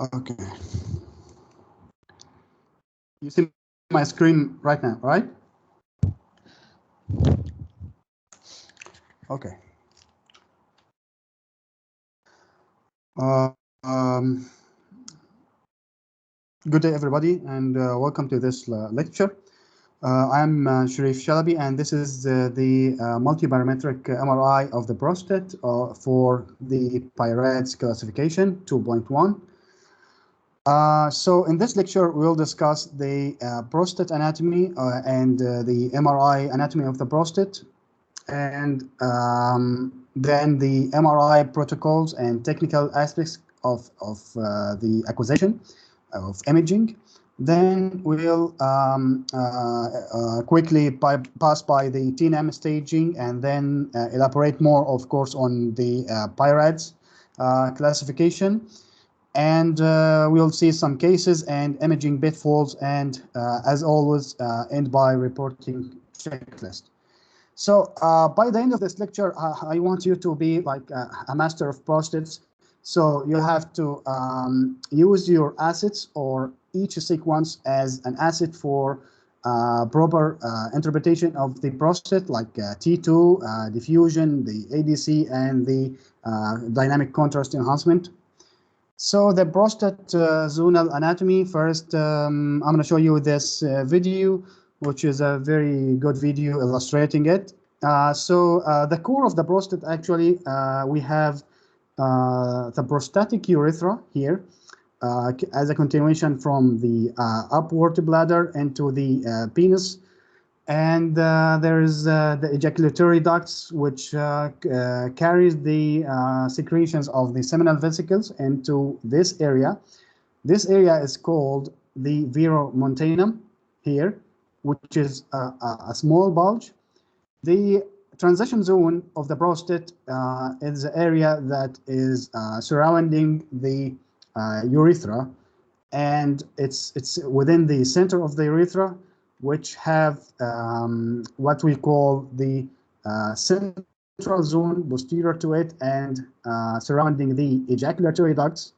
Okay. You see my screen right now, right? Okay. Good day, everybody, and welcome to this lecture. I'm Sherif Shalaby, and this is the multiparametric MRI of the prostate for the PI-RADS classification 2.1. So in this lecture, we'll discuss the prostate anatomy and the MRI anatomy of the prostate, and then the MRI protocols and technical aspects of the acquisition of imaging. Then we'll quickly pass by the TNM staging and then elaborate more, of course, on the PI-RADS classification. And we'll see some cases and imaging pitfalls, and as always, end by reporting checklist. So by the end of this lecture, I want you to be like a master of prostates. So you have to use your assets or each sequence as an asset for proper interpretation of the prostate, like T2, diffusion, the ADC, and the dynamic contrast enhancement. So the prostate zonal anatomy, first I'm going to show you this video, which is a very good video illustrating it. So the core of the prostate, actually, we have the prostatic urethra here as a continuation from the upward bladder into the penis. And there is the ejaculatory ducts, which carries the secretions of the seminal vesicles into this area. This area is called the veromontanum here, which is a small bulge. The transition zone of the prostate is the area that is surrounding the urethra, and it's within the center of the urethra, which have what we call the central zone posterior to it and surrounding the ejaculatory ducts.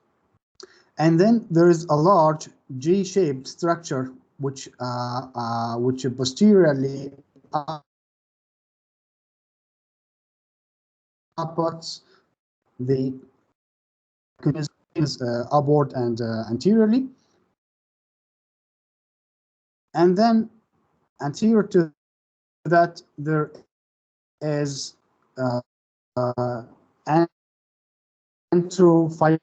And then there is a large G-shaped structure which posteriorly upwards the upward and anteriorly. And then anterior to that, there is antrophyte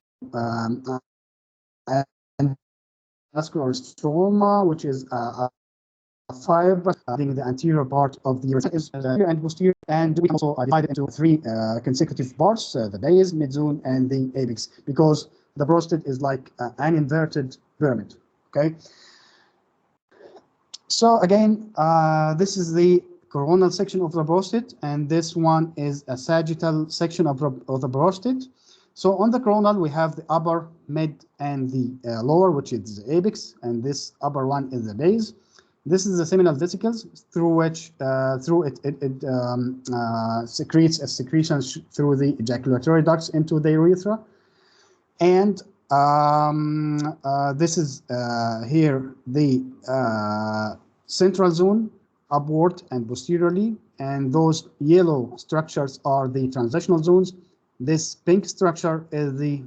vascular stroma, which is a fiber in the anterior part of the urethra is and posterior, and we also divide it into three consecutive parts: the base, midzone, and the apex, because the prostate is like an inverted pyramid. Okay. So again, this is the coronal section of the prostate, and this one is a sagittal section of the prostate. So on the coronal, we have the upper, mid, and the lower, which is the apex, and this upper one is the base. This is the seminal vesicles through which it secretes a secretion through the ejaculatory ducts into the urethra. And this is here the central zone, upward and posteriorly, and those yellow structures are the transitional zones. This pink structure is the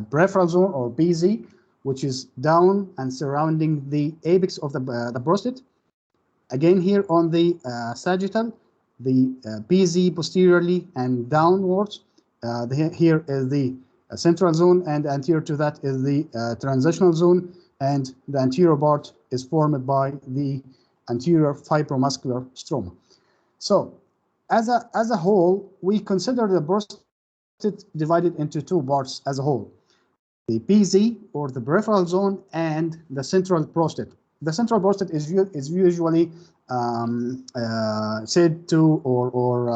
peripheral zone, or PZ, which is down and surrounding the apex of the prostate. Again, here on the sagittal, the PZ posteriorly and downwards. Here is the central zone, and anterior to that is the transitional zone, and the anterior part is formed by the anterior fibromuscular stroma. So as a whole, we consider the prostate divided into two parts as a whole: the PZ, or the peripheral zone, and the central prostate. The central prostate is usually said to or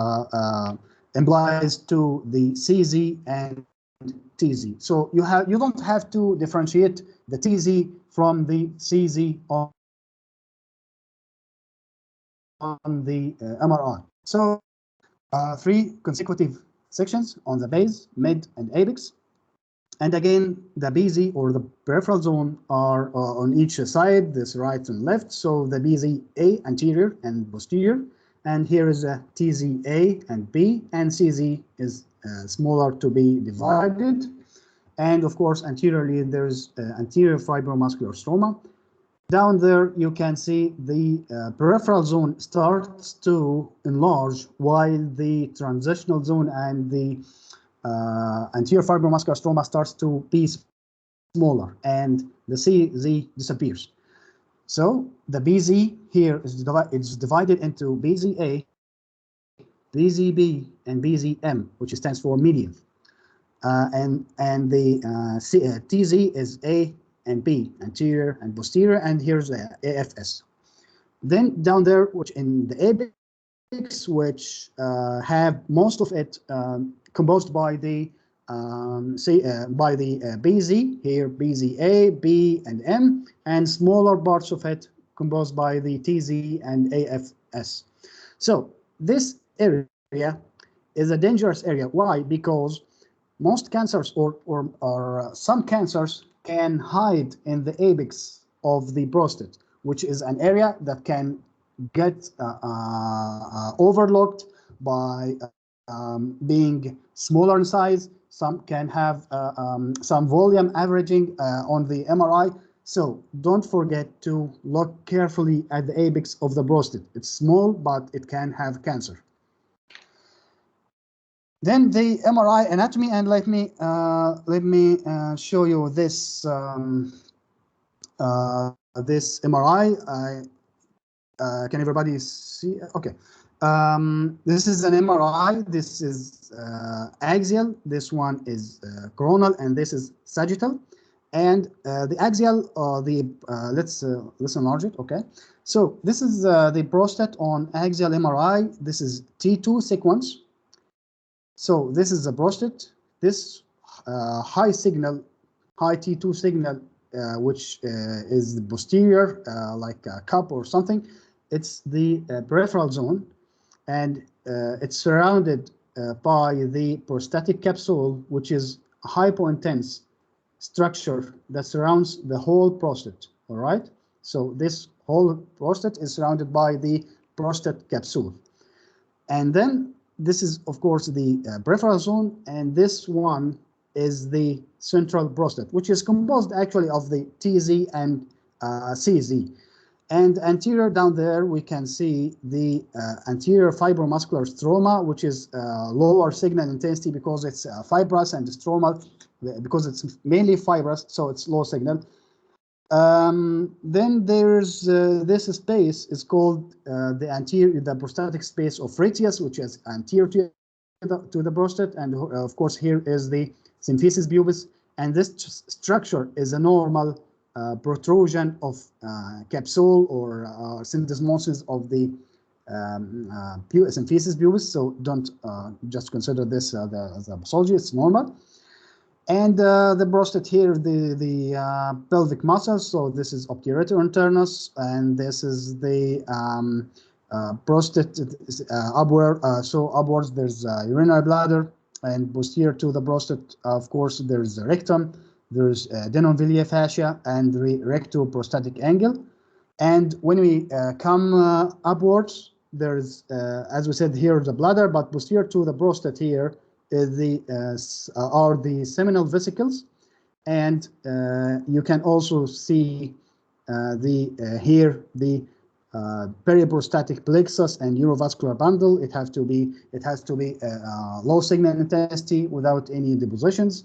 implies to the CZ and TZ. So you don't have to differentiate the TZ from the CZ on the MRI. So three consecutive sections on the base, mid, and apex. And again, the BZ or the peripheral zone are on each side, this right and left. So the BZA anterior and posterior, and here is a TZA and B, and CZ is smaller to be divided. And of course, anteriorly, there's anterior fibromuscular stroma. Down there, you can see the peripheral zone starts to enlarge while the transitional zone and the anterior fibromuscular stroma starts to be smaller, and the CZ disappears. So the BZ here is divided into BZA, BZB, and BZM, which stands for median. And the TZ is A and B, anterior and posterior, and here's the AFS. Then down there, which in the apex, which have most of it composed by the BZ, here BZA, B, and M, and smaller parts of it composed by the TZ and AFS. So this area is a dangerous area. Why? Because most cancers or some cancers can hide in the apex of the prostate, which is an area that can get overlooked by being smaller in size. Some can have some volume averaging on the MRI. So don't forget to look carefully at the apex of the prostate. It's small, but it can have cancer. Then the MRI anatomy, and let me show you this this MRI. Can everybody see? Okay. This is an MRI. This is axial. This one is coronal, and this is sagittal. And the axial, let's enlarge it. Okay. So this is the prostate on axial MRI. This is T2 sequence. So this is the prostate. This high T2 signal, which is the posterior, like a cup or something. It's the peripheral zone, and it's surrounded by the prostatic capsule, which is a hypointense structure that surrounds the whole prostate. All right. So this whole prostate is surrounded by the prostate capsule, and then this is, of course, the peripheral zone, and this one is the central prostate, which is composed actually of the TZ and CZ. And anterior down there, we can see the anterior fibromuscular stroma, which is lower signal intensity because it's fibrous, and stromal because it's mainly fibrous, so it's low signal. Then there's this space is called the prostatic space of Retius, which is anterior to the prostate, and of course here is the symphysis pubis, and this structure is a normal protrusion of capsule or syndesmosis of the symphysis pubis. So don't just consider this the pathology; it's normal. And the prostate here, the pelvic muscles. So this is obturator internus, and this is the prostate upward. So upwards, there's urinary bladder, and posterior to the prostate, of course, there's the rectum. There's Denon-Villiers fascia and the recto-prostatic angle. And when we come upwards, there's, as we said, here the bladder, but posterior to the prostate here is are the seminal vesicles, and you can also see here the periprostatic plexus and neurovascular bundle. It has to be low signal intensity without any depositions.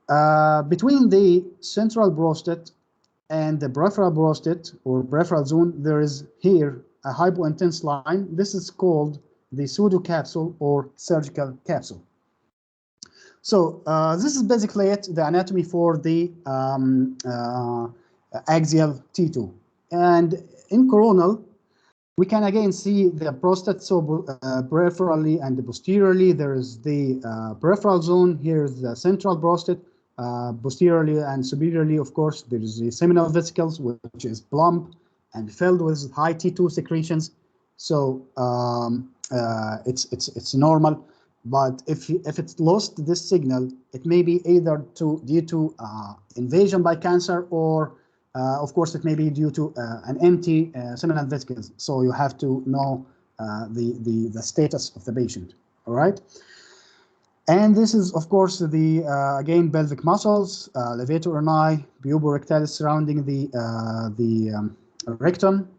Between the central prostate and the peripheral prostate or peripheral zone, there is here a hypointense line. This is called the pseudocapsule or surgical capsule. So this is basically it, the anatomy for the axial T2. And in coronal, we can again see the prostate. So peripherally and posteriorly, there is the peripheral zone. Here is the central prostate. Posteriorly and superiorly, of course, there is the seminal vesicles, which is plump and filled with high T2 secretions. So it's normal. But if it's lost this signal, it may be either due to invasion by cancer, or of course it may be due to an empty seminal vesicles. So you have to know the status of the patient. All right. And this is, of course, the again pelvic muscles, levator urni, puborectalis surrounding the rectum.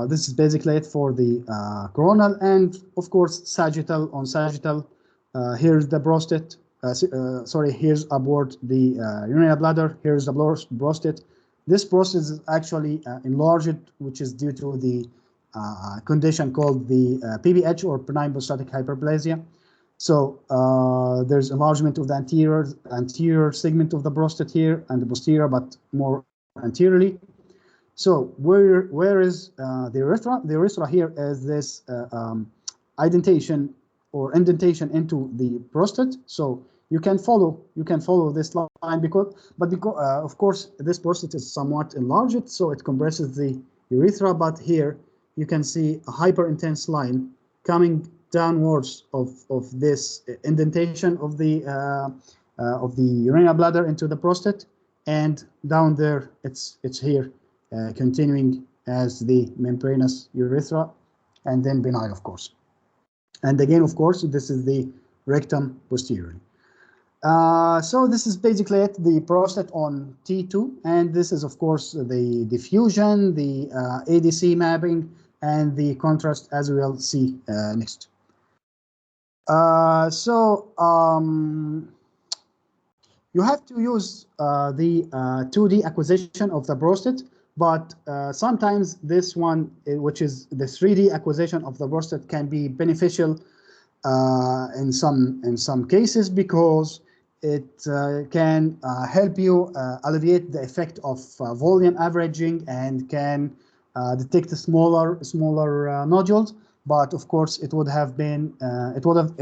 This is basically it for the coronal, and of course sagittal. On sagittal, here's the prostate. Sorry, here's aboard the urinary bladder. Here's the prostate. This prostate is actually enlarged, which is due to the condition called the PBH, or benign prostatic hyperplasia. So there's enlargement of the anterior segment of the prostate here, and the posterior, but more anteriorly. So where is the urethra? The urethra here is this indentation or indentation into the prostate. So you can follow this line because of course this prostate is somewhat enlarged, so it compresses the urethra. But here you can see a hyper intense line coming downwards of this indentation of the urinary bladder into the prostate, and down there it's here. Continuing as the membranous urethra, and then benign, of course. And again, of course, this is the rectum posteriorly. So this is basically it, the prostate on T2, and this is, of course, the diffusion, the ADC mapping, and the contrast, as we'll see next. You have to use the 2D acquisition of the prostate. But sometimes this one, which is the 3D acquisition of the prostate, can be beneficial in some cases, because it can help you alleviate the effect of volume averaging, and can detect smaller nodules. But of course, it would have been it would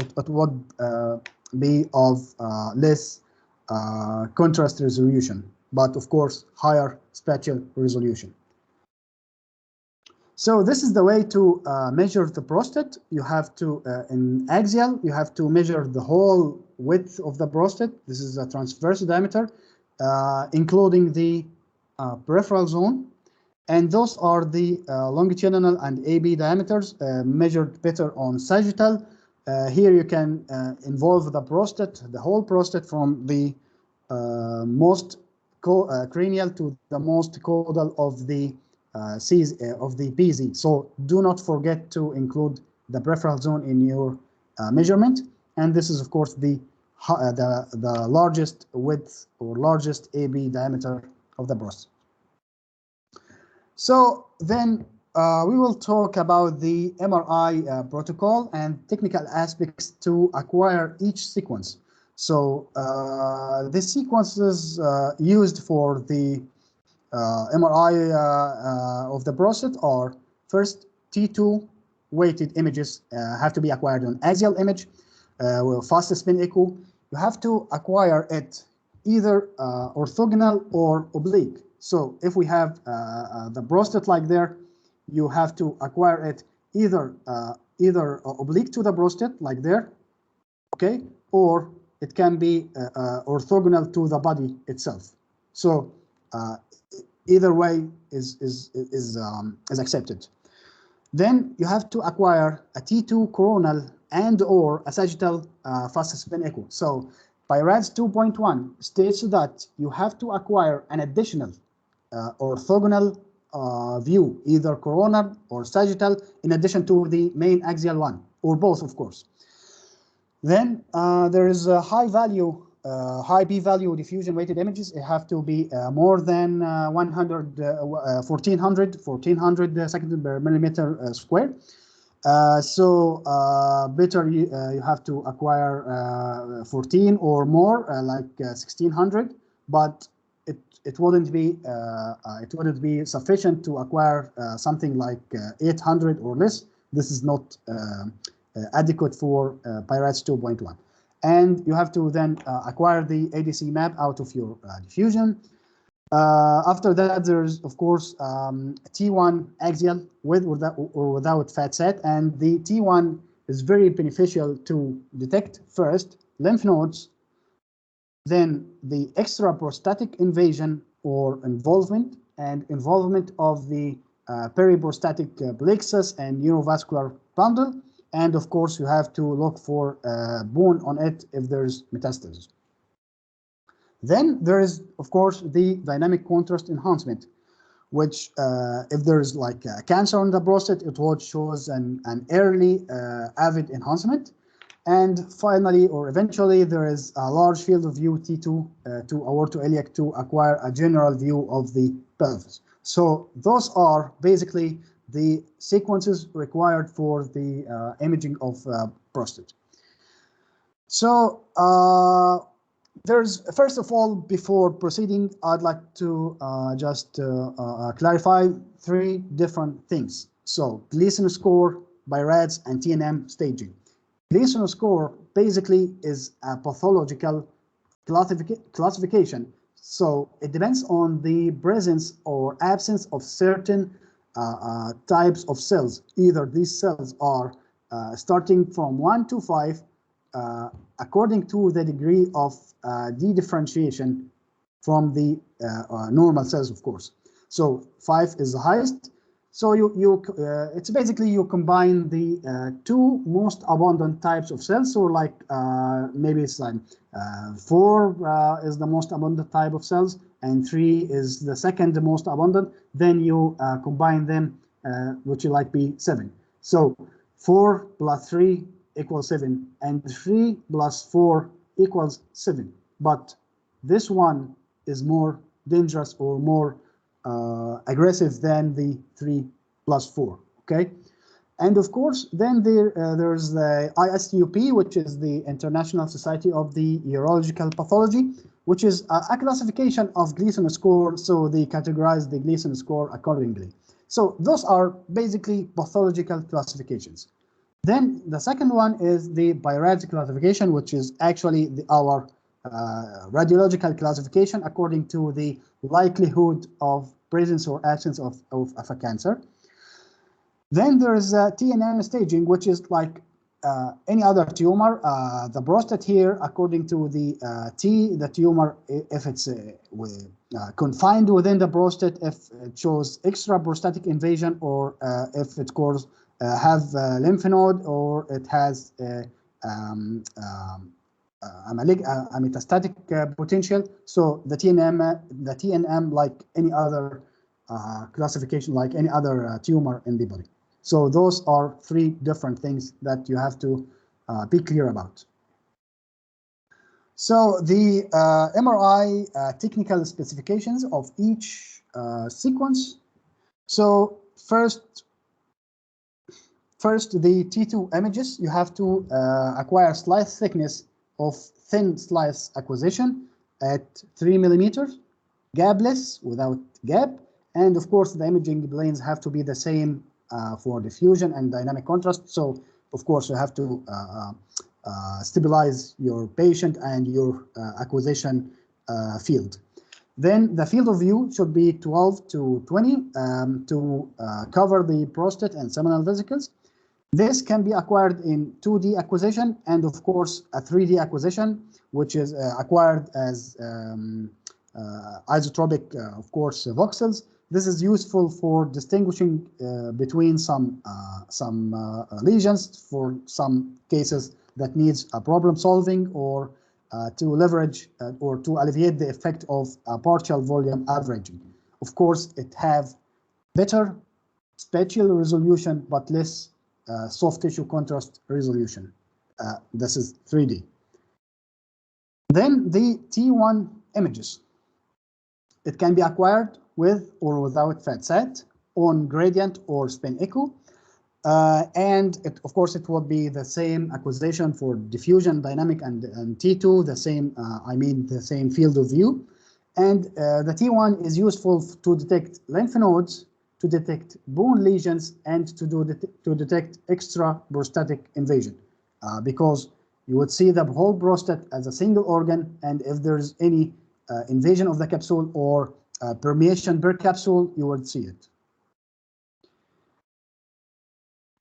be of less contrast resolution, but of course higher spatial resolution. So this is the way to measure the prostate. You have to, in axial, you have to measure the whole width of the prostate. This is a transverse diameter, including the peripheral zone. And those are the longitudinal and AB diameters, measured better on sagittal. Here you can involve the prostate, the whole prostate, from the most cranial to the most caudal of the PZ. So do not forget to include the peripheral zone in your measurement. And this is, of course, the largest width or largest AB diameter of the prostate. So then we will talk about the MRI protocol and technical aspects to acquire each sequence. So the sequences used for the MRI of the prostate are: first, T2 weighted images have to be acquired on axial image, fast spin echo. You have to acquire it either orthogonal or oblique. So if we have the prostate like there, you have to acquire it either oblique to the prostate like there, okay, or it can be orthogonal to the body itself. So either way is accepted. Then you have to acquire a T2 coronal and or a sagittal fast spin echo. So PI-RADS 2.1 states that you have to acquire an additional orthogonal view, either coronal or sagittal, in addition to the main axial one, or both, of course. Then there is a high p-value diffusion weighted images. It have to be more than 1400 seconds per millimeter square. Better you have to acquire 14 or more, like 1600, but it wouldn't be sufficient to acquire something like 800 or less. This is not adequate for PI-RADS 2.1. And you have to then acquire the ADC map out of your diffusion. After that, there's, of course, T1 axial with or without fat set, and the T1 is very beneficial to detect first lymph nodes, then the extraprostatic invasion or involvement, and involvement of the periprostatic plexus and neurovascular bundle. And of course, you have to look for bone on it if there's metastasis. Then there is, of course, the dynamic contrast enhancement, which if there is like cancer on the prostate, it would shows an early avid enhancement. And finally, or eventually, there is a large field of view T2 to aortoiliac to acquire a general view of the pelvis. So those are basically the sequences required for the imaging of prostate. So there's, first of all, before proceeding, I'd like to just clarify three different things. So Gleason score, PI-RADS, and TNM staging. Gleason score basically is a pathological classification. So it depends on the presence or absence of certain types of cells. Either these cells are starting from 1 to 5 according to the degree of de-differentiation from the normal cells, of course. So 5 is the highest. So it's basically you combine the two most abundant types of cells. So like maybe it's like 4 is the most abundant type of cells, and 3 is the second most abundant. Then you combine them, which will like be 7. So 4 plus 3 equals 7, and 3 plus 4 equals 7. But this one is more dangerous or more aggressive than the 3 plus 4, okay? And of course, then there's the ISUP, which is the International Society of the Urological Pathology, which is a classification of Gleason score, so they categorize the Gleason score accordingly. So those are basically pathological classifications. Then the second one is the PI-RADS classification, which is actually our radiological classification according to the likelihood of presence or absence of a cancer. Then there is TNM staging, which is like any other tumor. The prostate here, according to the the tumor, if it's confined within the prostate, if it shows extraprostatic invasion, or if it causes have lymph node, or it has a metastatic potential. So the TNM, like any other classification, like any other tumor in the body. So those are three different things that you have to be clear about. So the MRI technical specifications of each sequence. So first the T2 images, you have to acquire slice thickness of thin slice acquisition at 3 millimeters, gapless, without gap, and of course the imaging planes have to be the same for diffusion and dynamic contrast. So of course you have to stabilize your patient and your acquisition field. Then the field of view should be 12 to 20 to cover the prostate and seminal vesicles. This can be acquired in 2D acquisition and of course a 3D acquisition, which is acquired as isotropic, of course, voxels. This is useful for distinguishing between some lesions for some cases that needs a problem solving, or to leverage or to alleviate the effect of partial volume averaging. Of course, it have better spatial resolution but less soft tissue contrast resolution. This is 3D. Then the T1 images. It can be acquired with or without FATSAT, on gradient or spin echo. And of course, it will be the same acquisition for diffusion, dynamic, and T2, the same, the same field of view. And the T1 is useful to detect lymph nodes, to detect bone lesions, and to detect extra prostatic invasion, because you would see the whole prostate as a single organ, and if there's any invasion of the capsule or permeation per capsule, you would see it.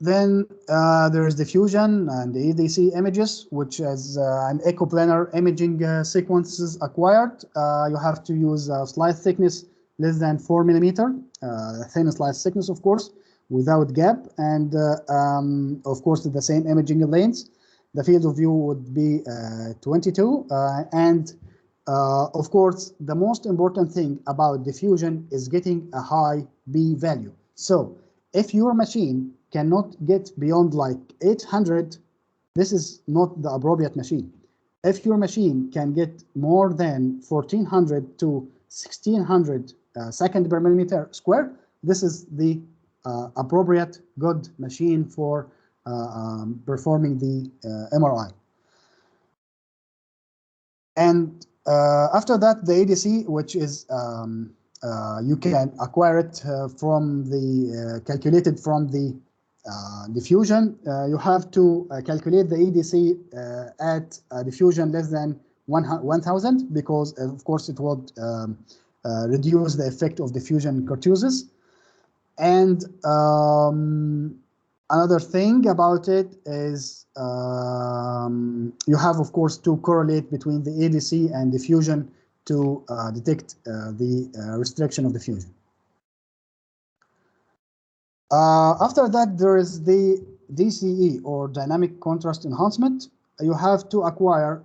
Then there is diffusion and the EDC images, which is an echoplanar imaging sequences acquired. You have to use a slice thickness less than 4 millimeter, thin slice thickness, of course, without gap, and of course the same imaging lanes. The field of view would be 22, and of course the most important thing about diffusion is getting a high B value. So if your machine cannot get beyond like 800, this is not the appropriate machine. If your machine can get more than 1400 to 1600 second per millimeter square, this is the appropriate good machine for performing the MRI. And after that, the ADC, which is you can acquire it from the calculated from the diffusion. You have to calculate the EDC at diffusion less than 1000, because of course it would reduce the effect of diffusion kurtosis. And another thing about it is you have, of course, to correlate between the ADC and diffusion to detect the restriction of diffusion. After that, there is the DCE, or dynamic contrast enhancement. You have to acquire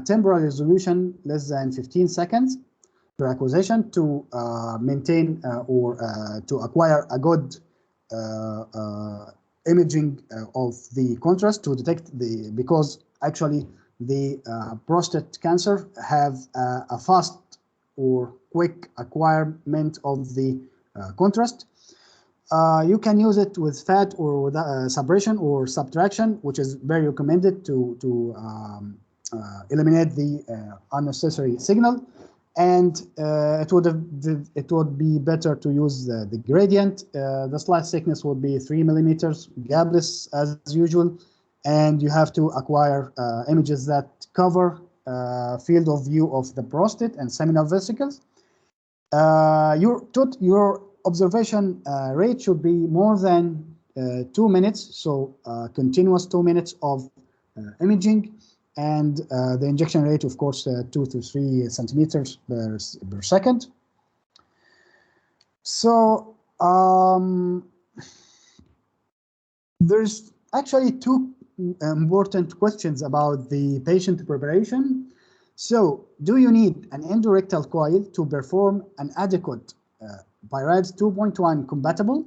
temporal resolution less than 15 seconds per acquisition to maintain or to acquire a good imaging of the contrast to detect the, because actually the prostate cancer have a fast or quick acquirement of the contrast. You can use it with fat or with suppression or subtraction, which is very recommended to eliminate the unnecessary signal. And it would be better to use the gradient. The slice thickness would be 3 millimeters, gapless as usual, and you have to acquire images that cover field of view of the prostate and seminal vesicles. Your observation rate should be more than 2 minutes, so continuous 2 minutes of imaging, and the injection rate, of course, 2 to 3 centimeters per second. So there's actually two important questions about the patient preparation. So, do you need an endorectal coil to perform an adequate PI-RADS 2.1 compatible?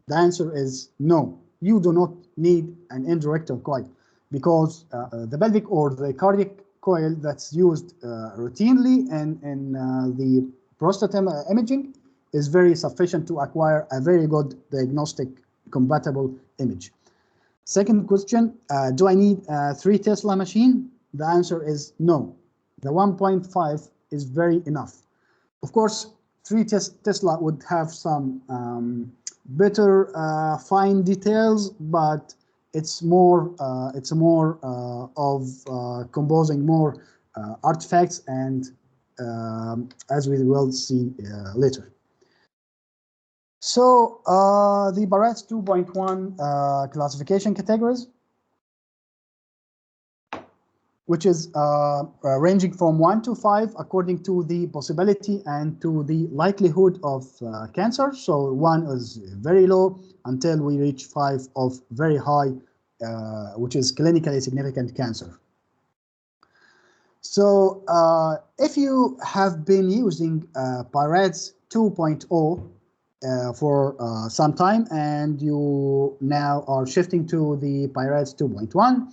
The answer is no. You do not need an endorectal coil, because the pelvic or the cardiac coil that's used routinely in the prostate imaging is very sufficient to acquire a very good diagnostic compatible image. Second question, do I need a 3 Tesla machine? The answer is no. The 1.5 is very enough. Of course, 3 Tesla would have some better fine details, but it's more of composing more artifacts, and as we will see later. So the PI-RADS 2.1 classification categories, which is ranging from 1 to 5 according to the possibility and to the likelihood of cancer. So 1 is very low until we reach 5 of very high, which is clinically significant cancer. So if you have been using PI-RADS 2.0 for some time, and you now are shifting to the PI-RADS 2.1,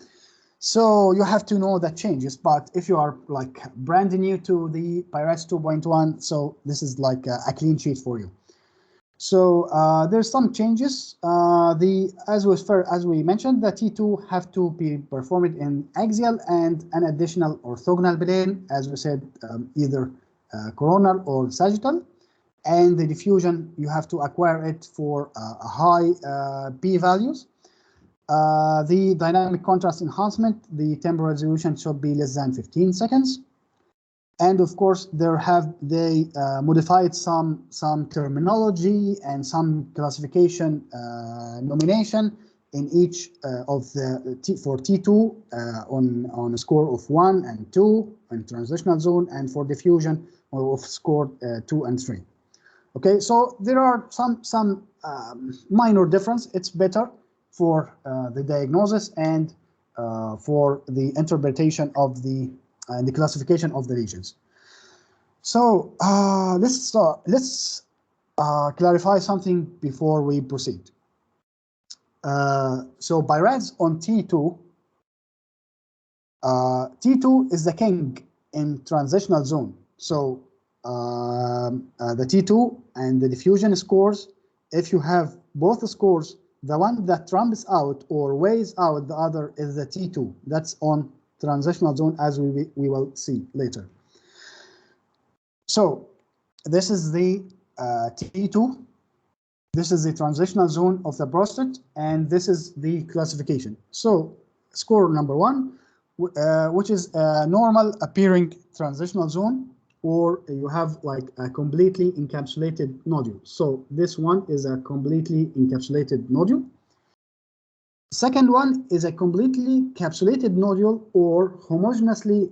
so you have to know the changes. But if you are like brand new to the PI-RADS 2.1, so this is like a clean sheet for you. So there's some changes. As we mentioned, the T2 have to be performed in axial and an additional orthogonal plane, as we said, either coronal or sagittal. And the diffusion, you have to acquire it for high P values. The dynamic contrast enhancement, the temporal resolution should be less than 15 seconds. And of course, they modified some terminology and some classification nomination in each of the for T2 on a score of 1 and 2 in transitional zone, and for diffusion of score 2 and 3. Okay, so there are some minor difference. It's better for the diagnosis and for the interpretation of the classification of the lesions. So let's clarify something before we proceed. So PI-RADS on T2, T2 is the king in transitional zone. So the T2 and the diffusion scores, if you have both the scores, the one that trumps out or weighs out the other is the T2. That's on transitional zone, as we will see later. So this is the T2. This is the transitional zone of the prostate, and this is the classification. So score number 1, which is a normal appearing transitional zone, or you have like a completely encapsulated nodule. So this one is a completely encapsulated nodule. Second one is a completely encapsulated nodule or homogeneously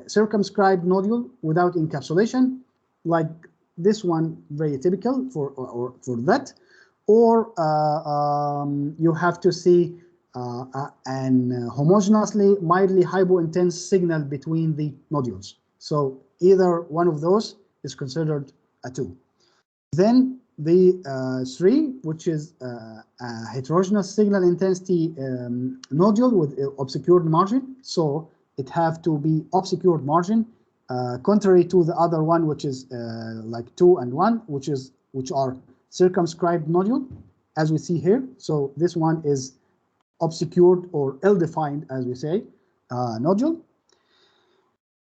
circumscribed nodule without encapsulation, like this one, very typical for that. Or you have to see an homogeneously mildly hypointense signal between the nodules. So either one of those is considered a 2. Then the 3, which is a heterogeneous signal intensity nodule with obscured margin. So it have to be obscured margin, contrary to the other one, which is like 2 and 1, which are circumscribed nodule, as we see here. So this one is obscured or ill-defined, as we say, nodule.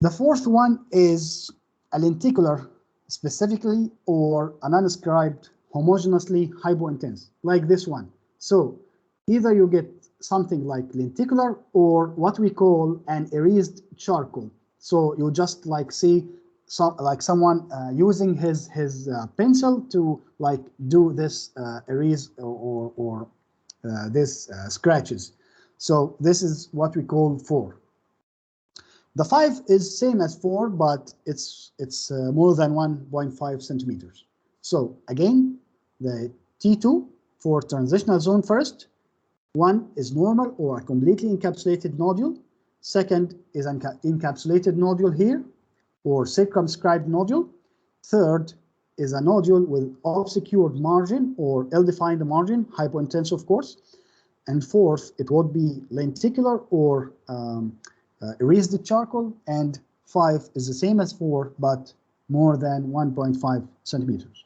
The fourth one is a lenticular, specifically, or an unscribed homogeneously hypointense, like this one. So either you get something like lenticular or what we call an erased charcoal. So you just like see someone using his pencil to like do this erase or this scratches. So this is what we call 4. The 5 is same as 4, but it's more than 1.5 centimeters. So again, the T2 for transitional zone first. 1 is normal or a completely encapsulated nodule. Second is an encapsulated nodule here, or circumscribed nodule. Third is a nodule with obscured margin or ill-defined margin, hypointense of course. And fourth, it would be lenticular or erased charcoal. And 5 is the same as 4, but more than 1.5 centimeters.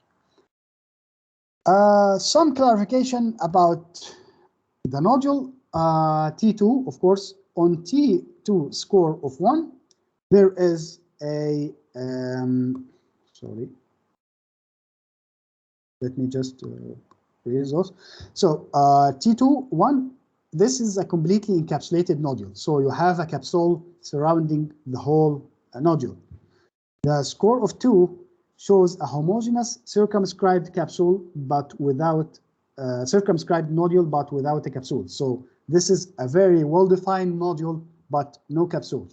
Some clarification about the nodule T2, of course. On T2 score of 1, there is a sorry, let me just erase those. So T2 1, this is a completely encapsulated nodule. So you have a capsule surrounding the whole nodule. The score of 2 shows a homogeneous circumscribed capsule, but without circumscribed nodule, but without a capsule. So this is a very well-defined nodule, but no capsule.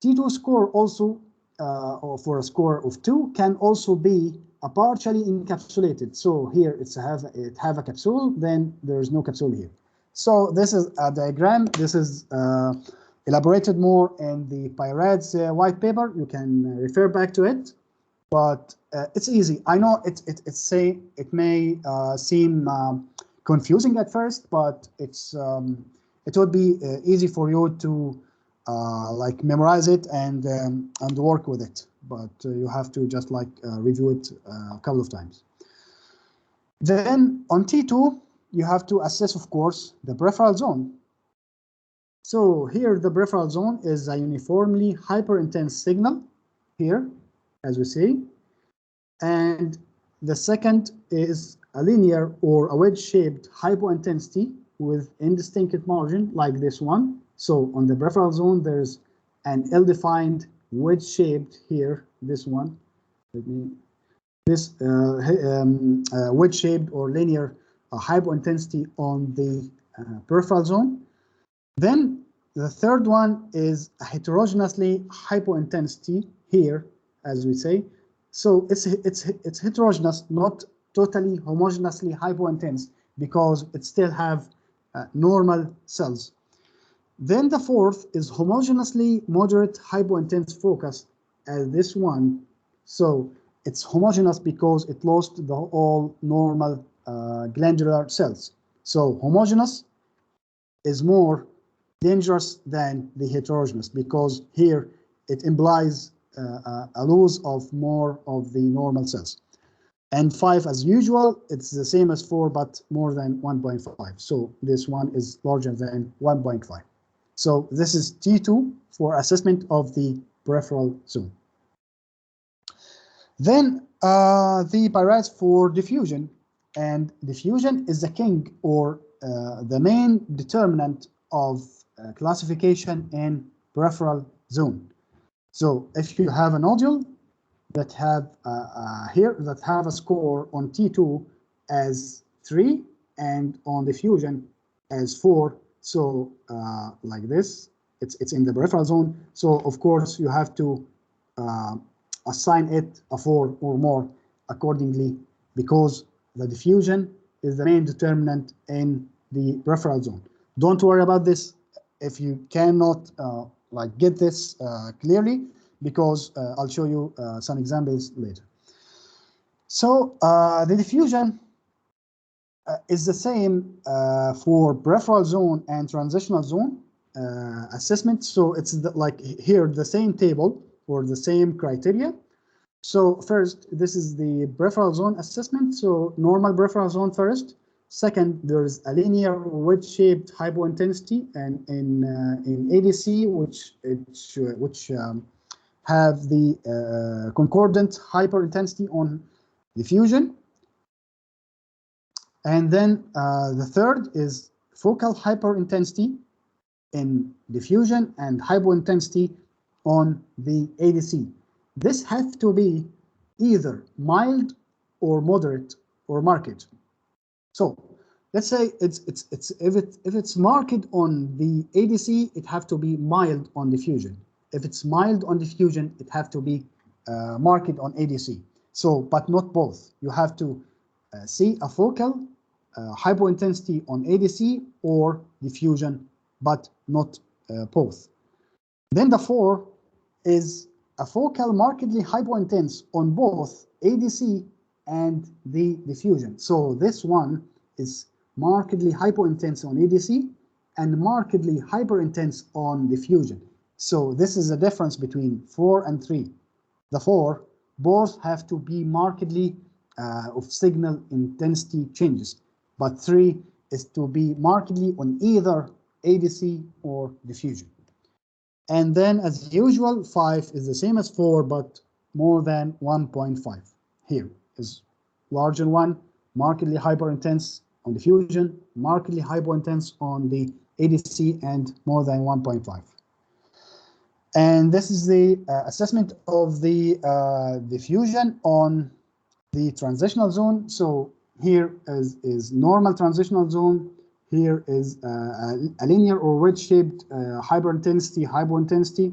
T2 score also, or for a score of 2, can also be a partially encapsulated. So here it have a capsule, then there is no capsule here. So this is a diagram. This is elaborated more in the PI-RADS white paper. You can refer back to it, but it's easy. I know it may seem confusing at first, but it would be easy for you to like memorize it and work with it. But you have to just like review it a couple of times. Then on T2, you have to assess, of course, the peripheral zone. So here the peripheral zone is a uniformly hyperintense signal here, as we see. And the second is a linear or a wedge-shaped hypointensity with indistinct margin, like this one. So on the peripheral zone, there's an ill-defined wedge-shaped here, this one. This wedge-shaped or linear a hypointensity on the peripheral zone. Then the third one is a heterogeneously hypointensity here, as we say. So it's heterogeneous, not totally homogeneously hypointense, because it still have normal cells. Then the fourth is homogeneously moderate hypointense focus, as this one. So it's homogeneous because it lost the all normal glandular cells. So homogeneous is more dangerous than the heterogeneous, because here it implies a loss of more of the normal cells. And 5, as usual, it's the same as 4, but more than 1.5. So this one is larger than 1.5. So this is T2 for assessment of the peripheral zone. Then the PI-RADS for diffusion. And diffusion is the king, or the main determinant of classification in peripheral zone. So if you have a nodule that have here that have a score on T2 as 3 and on diffusion as 4, so like this, it's in the peripheral zone. So of course you have to assign it a 4 or more accordingly, because the diffusion is the main determinant in the peripheral zone. Don't worry about this if you cannot like get this clearly, because I'll show you some examples later. So the diffusion is the same for peripheral zone and transitional zone assessment. So it's like here the same table or the same criteria. So first, this is the peripheral zone assessment. So normal peripheral zone first. Second, there's a linear wedge-shaped hypointensity, and in ADC, which have the concordant hyperintensity on diffusion. And then the third is focal hyperintensity in diffusion and hypointensity on the ADC. This has to be either mild or moderate or marked. So let's say if it's marked on the ADC, it have to be mild on diffusion. If it's mild on diffusion, it have to be marked on ADC. So, but not both. You have to see a focal hypointensity on ADC or diffusion, but not both. Then the 4 is a focal markedly hypointense on both ADC and the diffusion. So this one is markedly hypointense on ADC and markedly hyperintense on diffusion. So this is the difference between 4 and 3. The 4 both have to be markedly of signal intensity changes, but 3 is to be markedly on either ADC or diffusion. And then, as usual, 5 is the same as 4, but more than 1.5. Here is larger one, markedly hyperintense on diffusion, markedly hypointense on the ADC, and more than 1.5. And this is the assessment of the diffusion on the transitional zone. So here is normal transitional zone. Here is a linear or wedge-shaped hyperintensity,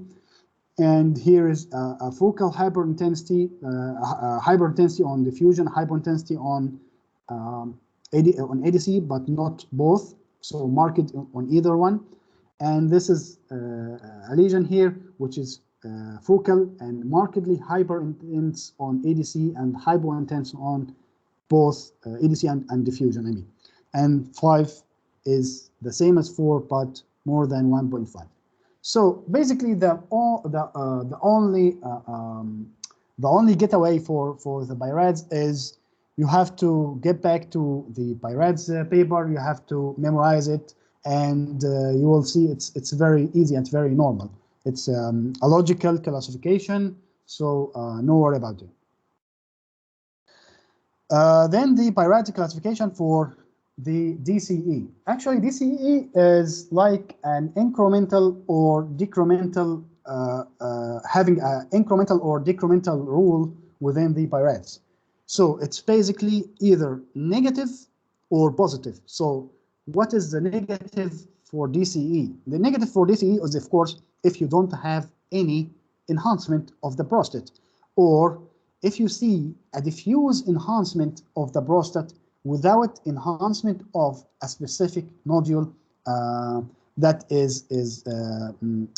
and here is a focal hyperintensity, hyperintensity on diffusion, hyperintensity on ADC, but not both. So mark it on either one. And this is a lesion here, which is focal and markedly hyperintense on ADC and hypointense on both ADC and diffusion. I mean, and 5 is the same as 4, but more than 1.5. So basically, the only getaway for the PI-RADS is you have to get back to the PI-RADS paper. You have to memorize it, and you will see it's very easy and very normal. It's a logical classification, so no worry about it. Then the PI-RADS classification for the DCE. Actually, DCE is like an incremental or decremental, having an incremental or decremental rule within the PI-RADS. So it's basically either negative or positive. So what is the negative for DCE? The negative for DCE is, of course, if you don't have any enhancement of the prostate, or if you see a diffuse enhancement of the prostate without enhancement of a specific nodule that is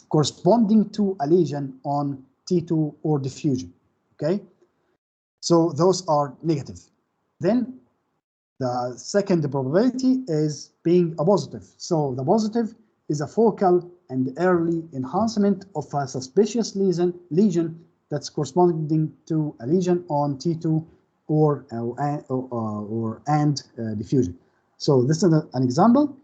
corresponding to a lesion on T2 or diffusion. Okay, so those are negative. Then the second probability is being a positive. So the positive is a focal and early enhancement of a suspicious lesion that's corresponding to a lesion on T2 or diffusion. So this is an example.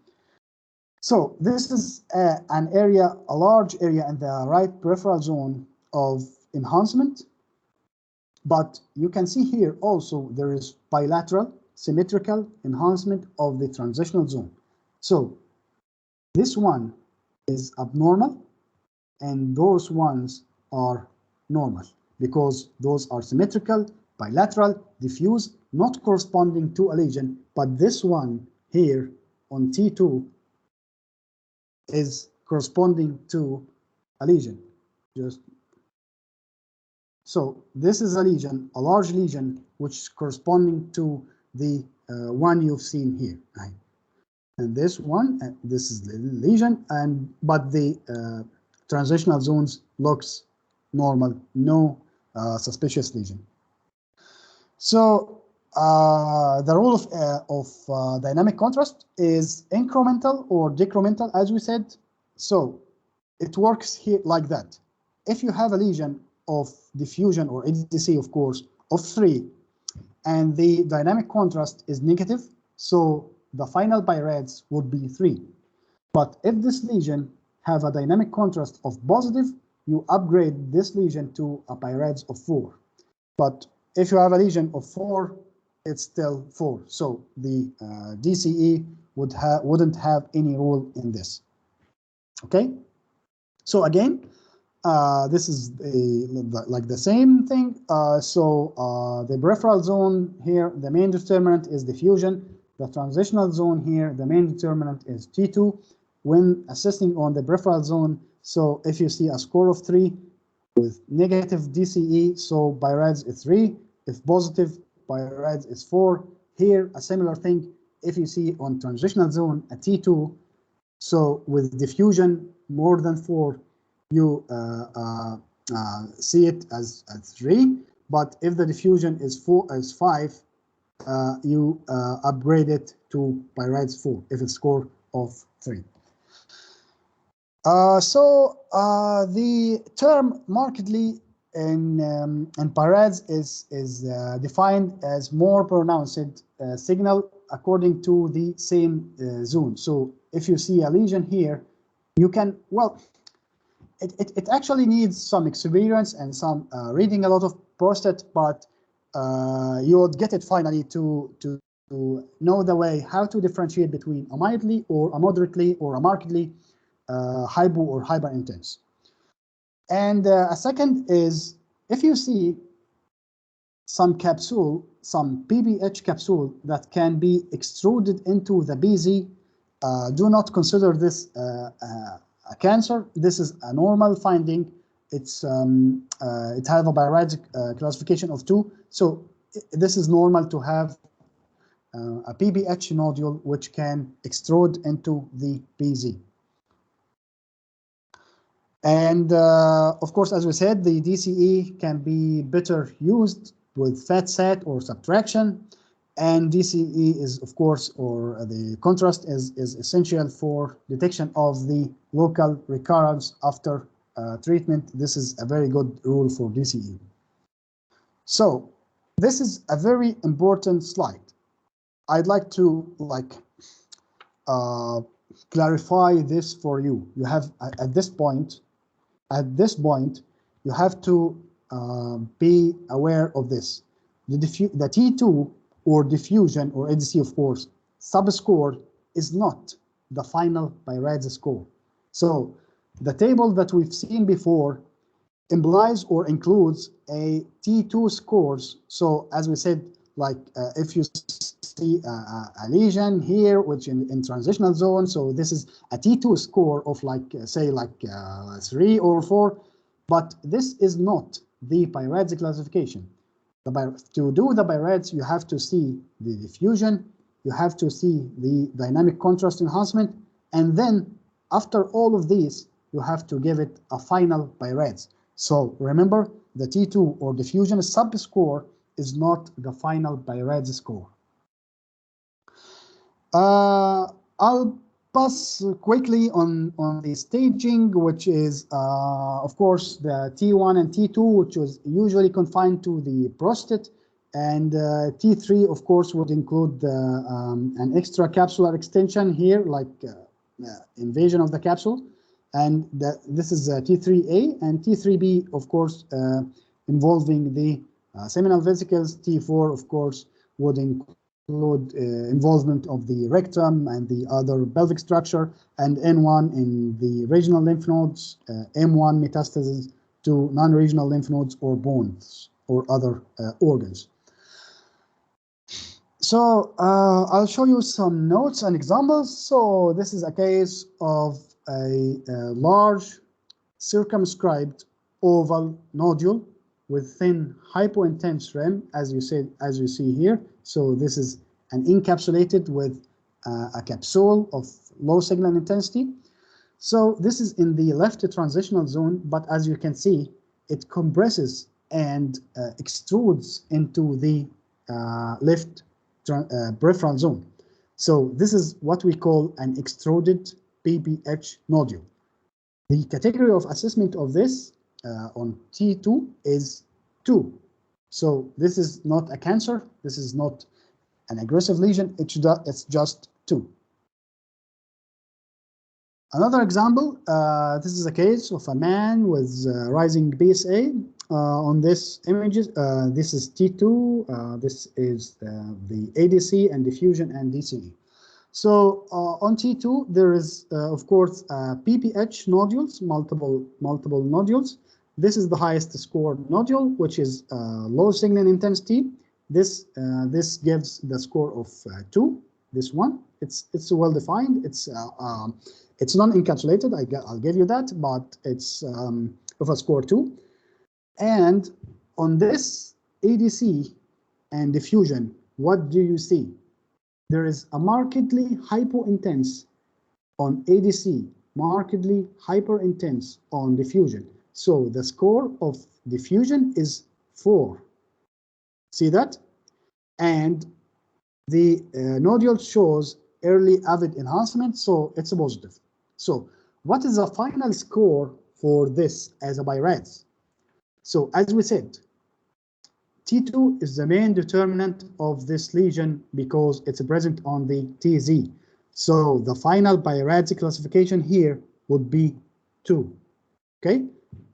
So this is an area, a large area in the right peripheral zone of enhancement. But you can see here also there is bilateral symmetrical enhancement of the transitional zone. So this one is abnormal and those ones are normal because those are symmetrical, bilateral, diffuse, not corresponding to a lesion. But this one here on T2 is corresponding to a lesion. So this is a lesion, a large lesion, which is corresponding to the one you've seen here. Right? And this one, this is the lesion, but the transitional zones looks normal, no suspicious lesion. So the rule of dynamic contrast is incremental or decremental, as we said. So it works here like that. If you have a lesion of diffusion or ADC, of course, of 3, and the dynamic contrast is negative, so the final PI-RADS would be 3. But if this lesion have a dynamic contrast of positive, you upgrade this lesion to a PI-RADS of 4. But if you have a lesion of 4, it's still 4. So the DCE wouldn't have any role in this. Okay. So again, this is like the same thing. The peripheral zone here, the main determinant is diffusion. The transitional zone here, the main determinant is T2. When assessing on the peripheral zone, so if you see a score of 3 with negative DCE, so PI-RADS is 3. If positive, PI-RADS is 4. Here, a similar thing. If you see on transitional zone a T2, so with diffusion more than 4, you see it as 3. But if the diffusion is 5, you upgrade it to PI-RADS 4 if it's score of 3. The term markedly in PI-RADS is defined as more pronounced signal according to the same zone. So if you see a lesion here, you can, well, it actually needs some experience and some reading a lot of prostate, but you would get it finally to know the way how to differentiate between a mildly or a moderately or a markedly hypo or hyper intense. And a second is if you see some capsule, some PBH capsule that can be extruded into the BZ, do not consider this a cancer. This is a normal finding. It's it has a PI-RADS classification of 2. So this is normal to have a PBH nodule which can extrude into the BZ. And of course, as we said, the DCE can be better used with fat sat or subtraction. And DCE is, of course, or the contrast is essential for detection of the local recurrence after treatment. This is a very good rule for DCE. So this is a very important slide. I'd like to clarify this for you. You have at this point, you have to be aware of this. The T2 or diffusion or ADC, of course, subscore is not the final PI-RADS score. So the table that we've seen before implies or includes a T2 scores. So as we said, if you see a lesion here, which in transitional zone. So this is a T2 score of like, say, like 3 or 4. But this is not the PI-RADS classification. To do the PI-RADS, you have to see the diffusion, you have to see the dynamic contrast enhancement, and then after all of these, you have to give it a final PI-RADS. So remember, the T2 or diffusion sub-score is not the final PI-RADS score. I'll pass quickly on the staging, which is, of course, the T1 and T2, which was usually confined to the prostate, and T3, of course, would include an extracapsular extension here, like invasion of the capsule, and this is T3A, and T3B, of course, involving the seminal vesicles. T4, of course, would include involvement of the rectum and the other pelvic structure, and N1 in the regional lymph nodes, M1 metastasis to non-regional lymph nodes or bones or other organs. So I'll show you some notes and examples. So this is a case of a large circumscribed oval nodule with thin hypointense rim, as you see here. So this is an encapsulated with a capsule of low signal intensity. So this is in the left transitional zone, but as you can see, it compresses and extrudes into the left peripheral zone. So this is what we call an extruded PPH nodule. The category of assessment of this on T2 is 2. So this is not a cancer, this is not an aggressive lesion, it's just 2. Another example, this is a case of a man with rising PSA. On this images, this is T2, this is the ADC and diffusion and DCE. So on T2, there is, of course, PPH nodules, multiple nodules. This is the highest score nodule, which is low signal intensity. This gives the score of 2. This one, it's well defined. It's non-encapsulated. I'll give you that, but it's of a score 2. And on this ADC and diffusion, what do you see? There is a markedly hypointense on ADC, markedly hyperintense on diffusion. So the score of diffusion is 4. See that? And the nodule shows early avid enhancement, so it's a positive. So what is the final score for this as a PI-RADS? So as we said, T2 is the main determinant of this lesion because it's present on the TZ. So the final PI-RADS classification here would be 2. Okay?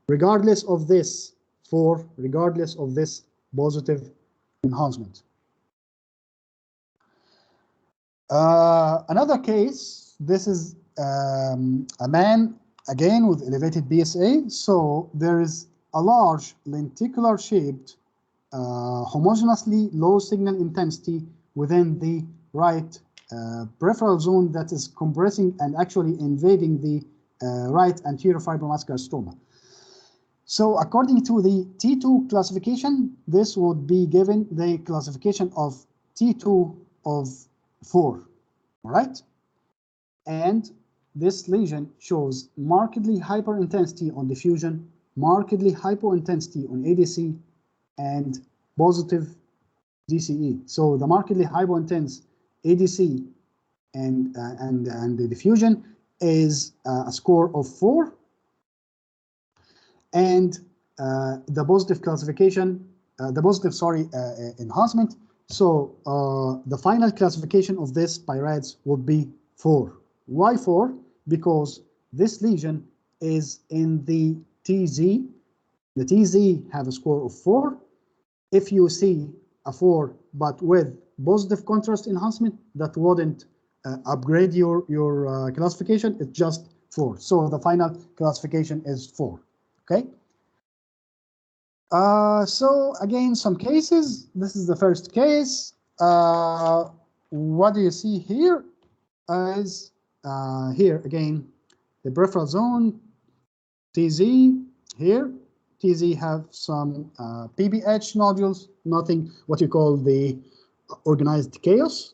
Regardless of this, 4, regardless of this positive enhancement. Another case, this is a man, again, with elevated PSA. So there is a large lenticular-shaped, homogeneously low signal intensity within the right peripheral zone that is compressing and actually invading the right anterior fibromuscular stroma. So according to the T2 classification, this would be given the classification of T2 of 4, all right? And this lesion shows markedly hyperintensity on diffusion, markedly hypointensity on ADC, and positive DCE. So the markedly hypointense ADC and the diffusion is a score of 4. And the positive classification, enhancement. So the final classification of this PI-RADS would be 4. Why 4? Because this lesion is in the TZ. The TZ have a score of 4. If you see a 4 but with positive contrast enhancement, that wouldn't upgrade your classification. It's just 4. So the final classification is 4. Okay. So again, some cases. This is the first case. what do you see here is here again, the peripheral zone, TZ here. TZ have some PBH nodules, nothing what you call the organized chaos,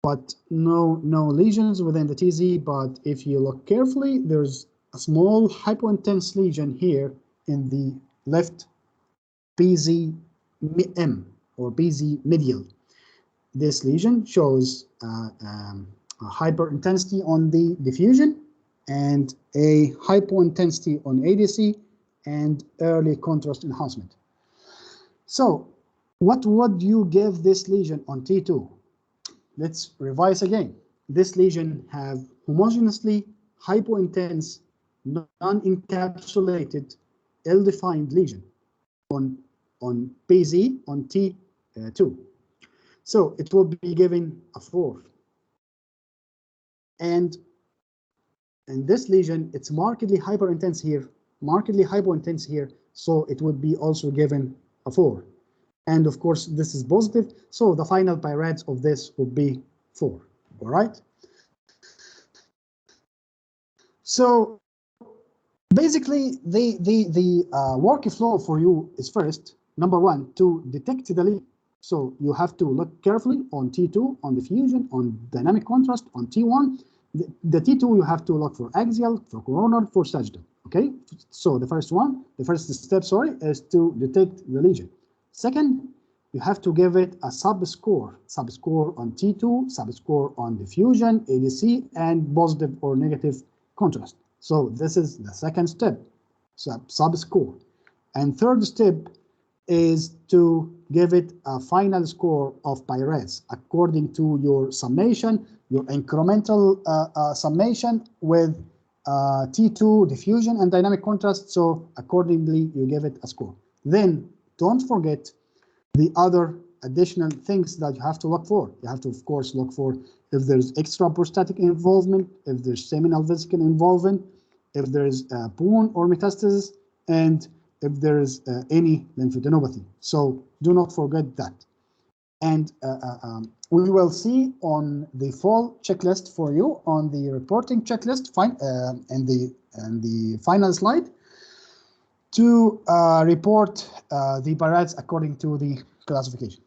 but no lesions within the TZ. But if you look carefully, there's a small hypointense lesion here in the left PZM or PZ medial. This lesion shows a hyperintensity on the diffusion and a hypointensity on ADC and early contrast enhancement. So what would you give this lesion on T2? Let's revise again. This lesion have homogeneously hypointense, non-encapsulated, ill-defined lesion on PZ on T2. So it will be given a 4. And in this lesion, it's markedly hyperintense here, markedly hypointense here, so it would be also given a 4. And of course, this is positive, so the final PI-RADS of this would be 4. All right? So basically, the workflow for you is first, number 1, to detect the lesion. So you have to look carefully on T2, on diffusion, on dynamic contrast, on T1. The T2 you have to look for axial, for coronal, for sagittal. Okay. So the first step, is to detect the lesion. Second, you have to give it a subscore on T2, subscore on diffusion, ADC, and positive or negative contrast. So this is the second step, subscore. And third step is to give it a final score of PI-RADS according to your summation, your incremental summation with T2 diffusion and dynamic contrast. So accordingly, you give it a score. Then don't forget the other additional things that you have to look for. You have to, of course, look for if there's extra prostatic involvement, if there's seminal vesicle involvement, if there's bone or metastasis, and if there is any lymphadenopathy. So do not forget that. And we will see on the full checklist for you on the reporting checklist and the final slide to report the PI-RADS according to the classification.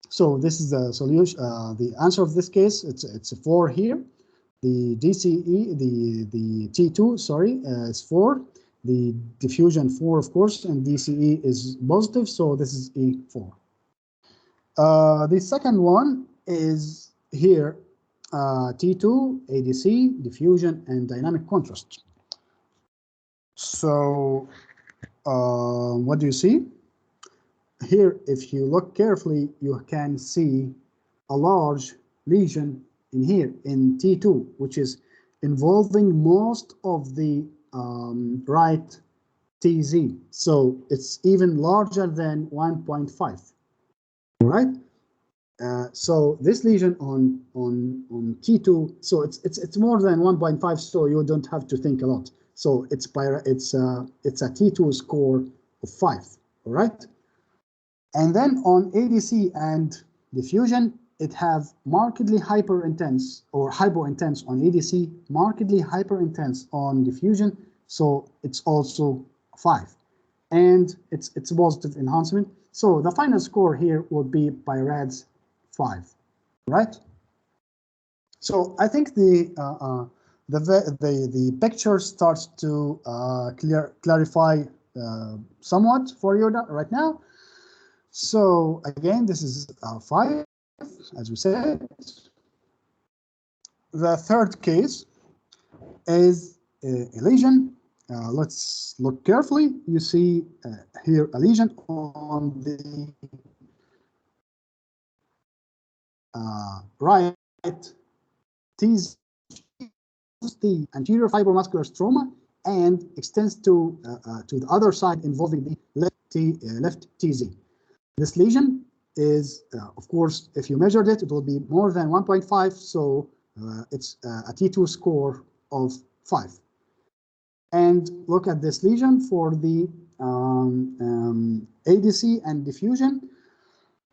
So this is the solution, the answer of this case. It's a 4 here. The DCE, the T2, sorry, is 4. The diffusion 4, of course, and DCE is positive, so this is a 4. The second one is here, T2, ADC, diffusion, and dynamic contrast. So what do you see? Here, if you look carefully, you can see a large lesion in here in T2, which is involving most of the right TZ. So it's even larger than 1.5. Right? So this lesion on T2, so it's more than 1.5, so you don't have to think a lot. So it's a T2 score of 5. All right? And then on ADC and diffusion, it have markedly hyperintense or hypointense on ADC, markedly hyperintense on diffusion, so it's also 5. And it's positive enhancement. So the final score here would be PI-RADS 5, right? So I think the picture starts to clarify somewhat for you right now. So again, this is 5, as we said. The third case is a lesion. Let's look carefully. You see here a lesion on the right TZ, the anterior fibromuscular stroma, and extends to the other side involving the left TZ. This lesion is, of course, if you measured it, it will be more than 1.5, so it's a T2 score of 5. And look at this lesion for the ADC and diffusion.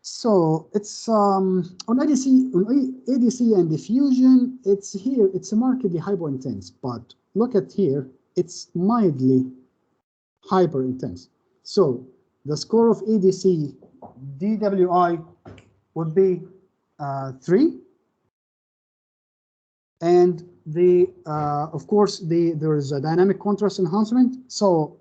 So it's on ADC and diffusion. It's here. It's markedly hypointense, but look at here. It's mildly hyperintense. So the score of ADC DWI would be 3, and of course there is a dynamic contrast enhancement. So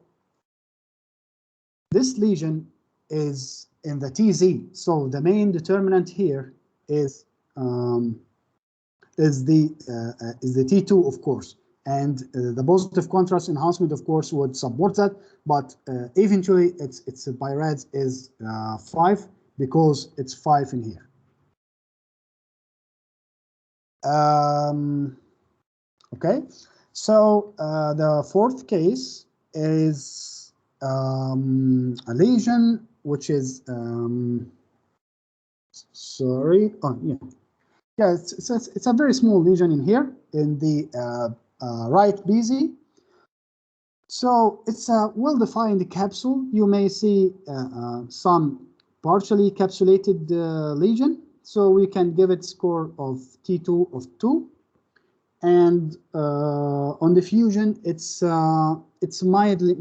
this lesion is in the TZ. So the main determinant here is the T2, of course, and the positive contrast enhancement, of course, would support that. But eventually, it's PI-RADS is 5 because it's 5 in here. Okay, so the fourth case is a lesion which is sorry. Oh yeah, yeah. It's a very small lesion in here in the right BZ. So it's a well-defined capsule. You may see some partially capsulated lesion. So we can give it score of T2 of 2. And on diffusion, it's mildly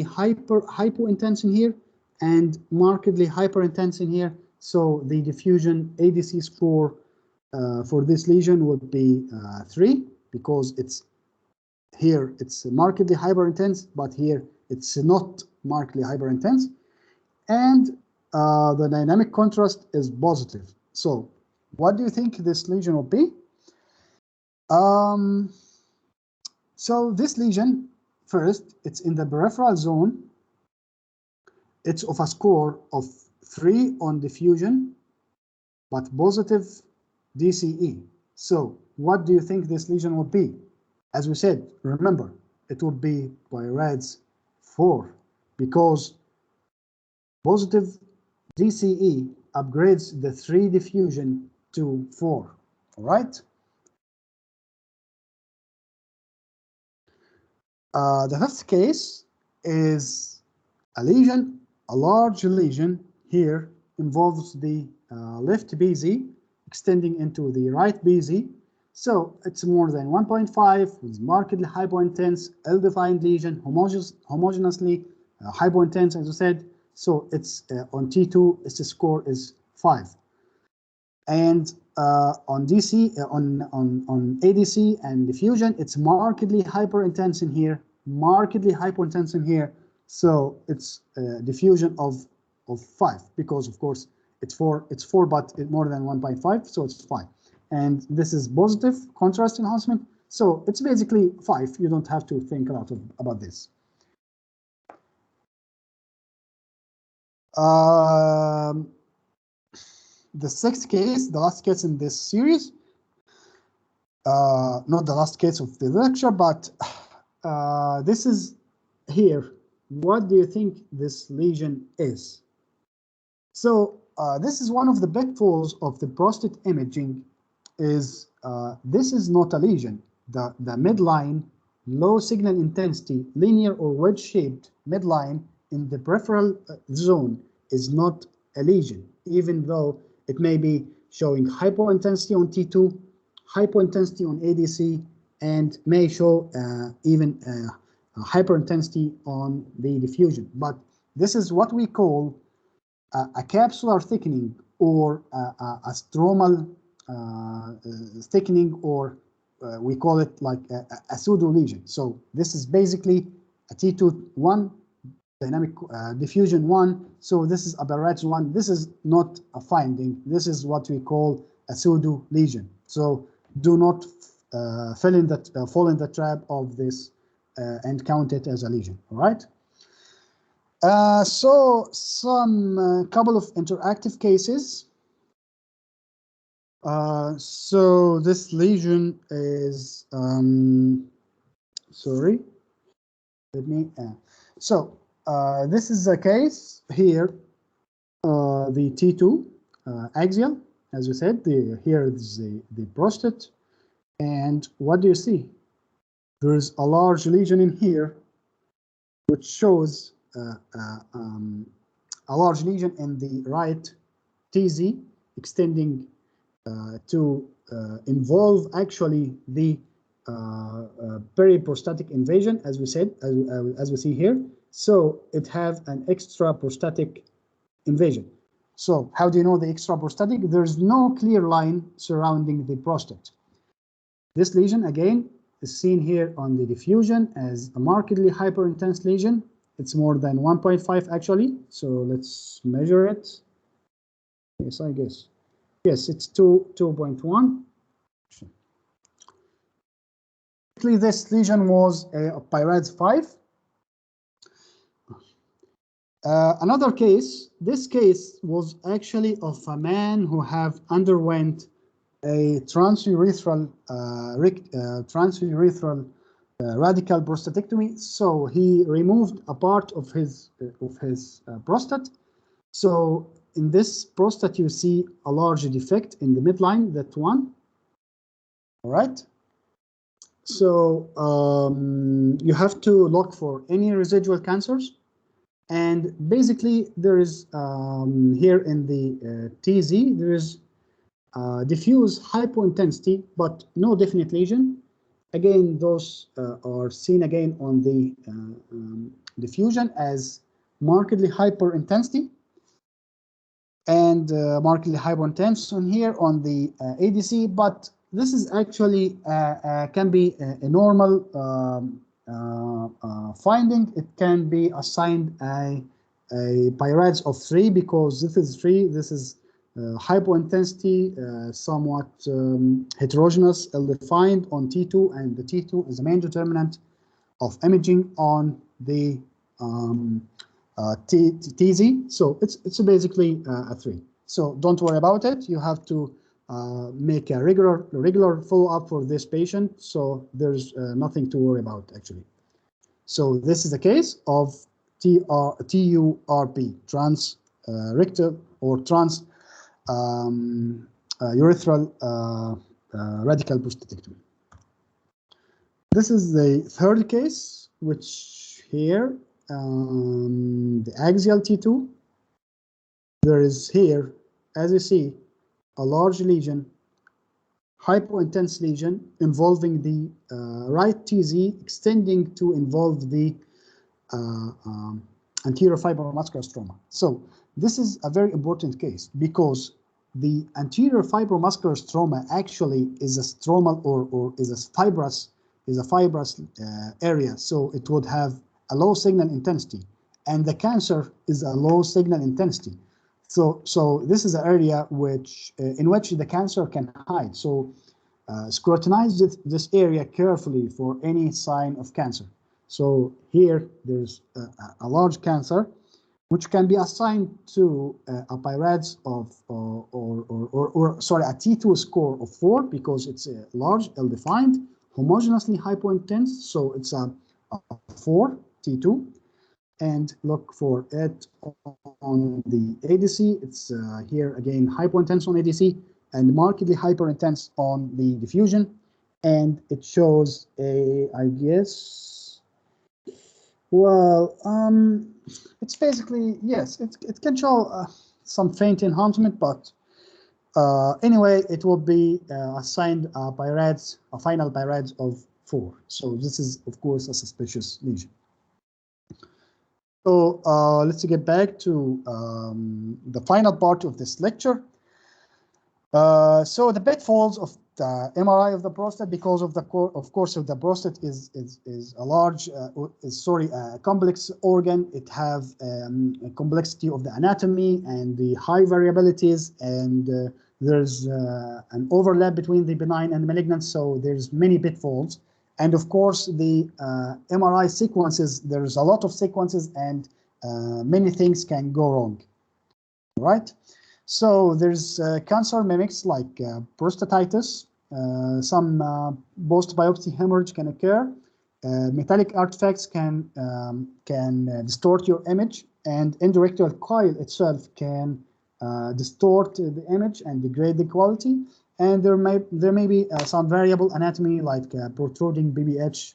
hypointense in here and markedly hyperintense in here. So the diffusion ADC score for this lesion would be 3 because it's here it's markedly hyperintense, but here it's not markedly hyperintense. And the dynamic contrast is positive. So what do you think this lesion will be? So this lesion, first, it's in the peripheral zone. It's of a score of 3 on diffusion, but positive DCE. So what do you think this lesion will be? As we said, remember, it would be PI-RADS 4 because positive DCE upgrades the 3 diffusion to 4, all right? The fifth case is a lesion, a large lesion here involves the left BZ extending into the right BZ. So it's more than 1.5 with markedly hypointense, ill-defined lesion, homogeneously hypointense, as I said. So it's on T2, its score is 5. And on DC, on ADC and diffusion, it's markedly hyperintense in here, markedly hypointense in here. So it's diffusion of 5 because, of course, it's 4, but it's more than 1.5, so it's 5. And this is positive contrast enhancement. So it's basically 5. You don't have to think a lot about this. The sixth case, the last case in this series, not the last case of the lecture, but this is here. What do you think this lesion is? So this is one of the pitfalls of the prostate imaging is this is not a lesion. The midline, low signal intensity, linear or wedge-shaped midline in the peripheral zone is not a lesion, even though it may be showing hypointensity on T2, hypointensity on ADC, and may show even hyperintensity on the diffusion. But this is what we call a capsular thickening or a stromal thickening, or we call it like a pseudo lesion. So this is basically a T2 1, dynamic diffusion 1. So this is a PI-RADS 1. This is not a finding. This is what we call a pseudo lesion. So do not fall in the trap of this and count it as a lesion. All right. So some couple of interactive cases. So this lesion is sorry. Let me. This is a case here. The T2 axial, as we said. Here is the prostate, and what do you see? There is a large lesion in here, which shows a large lesion in the right TZ extending to involve actually the periprostatic invasion, as we said, as we see here. So it has an extra prostatic invasion. So how do you know the extra prostatic? There's no clear line surrounding the prostate. This lesion again is seen here on the diffusion as a markedly hyperintense lesion. It's more than 1.5 actually. So let's measure it. Yes, I guess. Yes, it's 2.1. This lesion was a PI-RADS 5. Another case, this case was actually of a man who have underwent a transurethral radical prostatectomy. So he removed a part of his prostate. So in this prostate, you see a large defect in the midline, that one. All right. So you have to look for any residual cancers. And basically, there is here in the TZ, there is diffuse hypointensity, but no definite lesion. Again, those are seen again on the diffusion as markedly hyperintensity and markedly hypointense on here on the ADC, but this is actually can be a normal finding. It can be assigned a PI-RADS of 3 because this is 3. This is hypointensity, somewhat heterogeneous, ill-defined on T2, and the T2 is the main determinant of imaging on the TZ. So it's basically a 3. So don't worry about it. You have to make a regular follow-up for this patient. So there's nothing to worry about actually. So this is the case of TURP, transrectal or trans urethral radical prostatectomy. This is the third case, which here the axial T2. There is here, as you see, a large lesion, hypointense lesion involving the right TZ extending to involve the anterior fibromuscular stroma. So this is a very important case because the anterior fibromuscular stroma actually is a stromal or is a fibrous area. So it would have a low signal intensity, and the cancer is a low signal intensity. So this is an area which in which the cancer can hide. So scrutinize this area carefully for any sign of cancer. So here there's a large cancer, which can be assigned to a PI-RADS of sorry, a T2 score of 4 because it's a large, ill-defined, homogeneously hypointense. So it's a 4 T2, and look for it on the ADC. It's here again hypointense on ADC and markedly hyperintense on the diffusion, and it shows a, I guess, well, it's basically, yes, it can show some faint enhancement, but anyway, it will be assigned a PI-RADS, a final PI-RADS of 4. So this is, of course, a suspicious lesion. So let's get back to the final part of this lecture. So the pitfalls of the MRI of the prostate, because of the the prostate is a large, a complex organ. It have a complexity of the anatomy and the high variabilities, and there's an overlap between the benign and malignant. So there's many pitfalls, and of course the MRI sequences. There's a lot of sequences, and many things can go wrong. Right. So there's cancer mimics like prostatitis, some post-biopsy hemorrhage can occur, metallic artifacts can distort your image, and indirectal coil itself can distort the image and degrade the quality, and there may be some variable anatomy like protruding BBH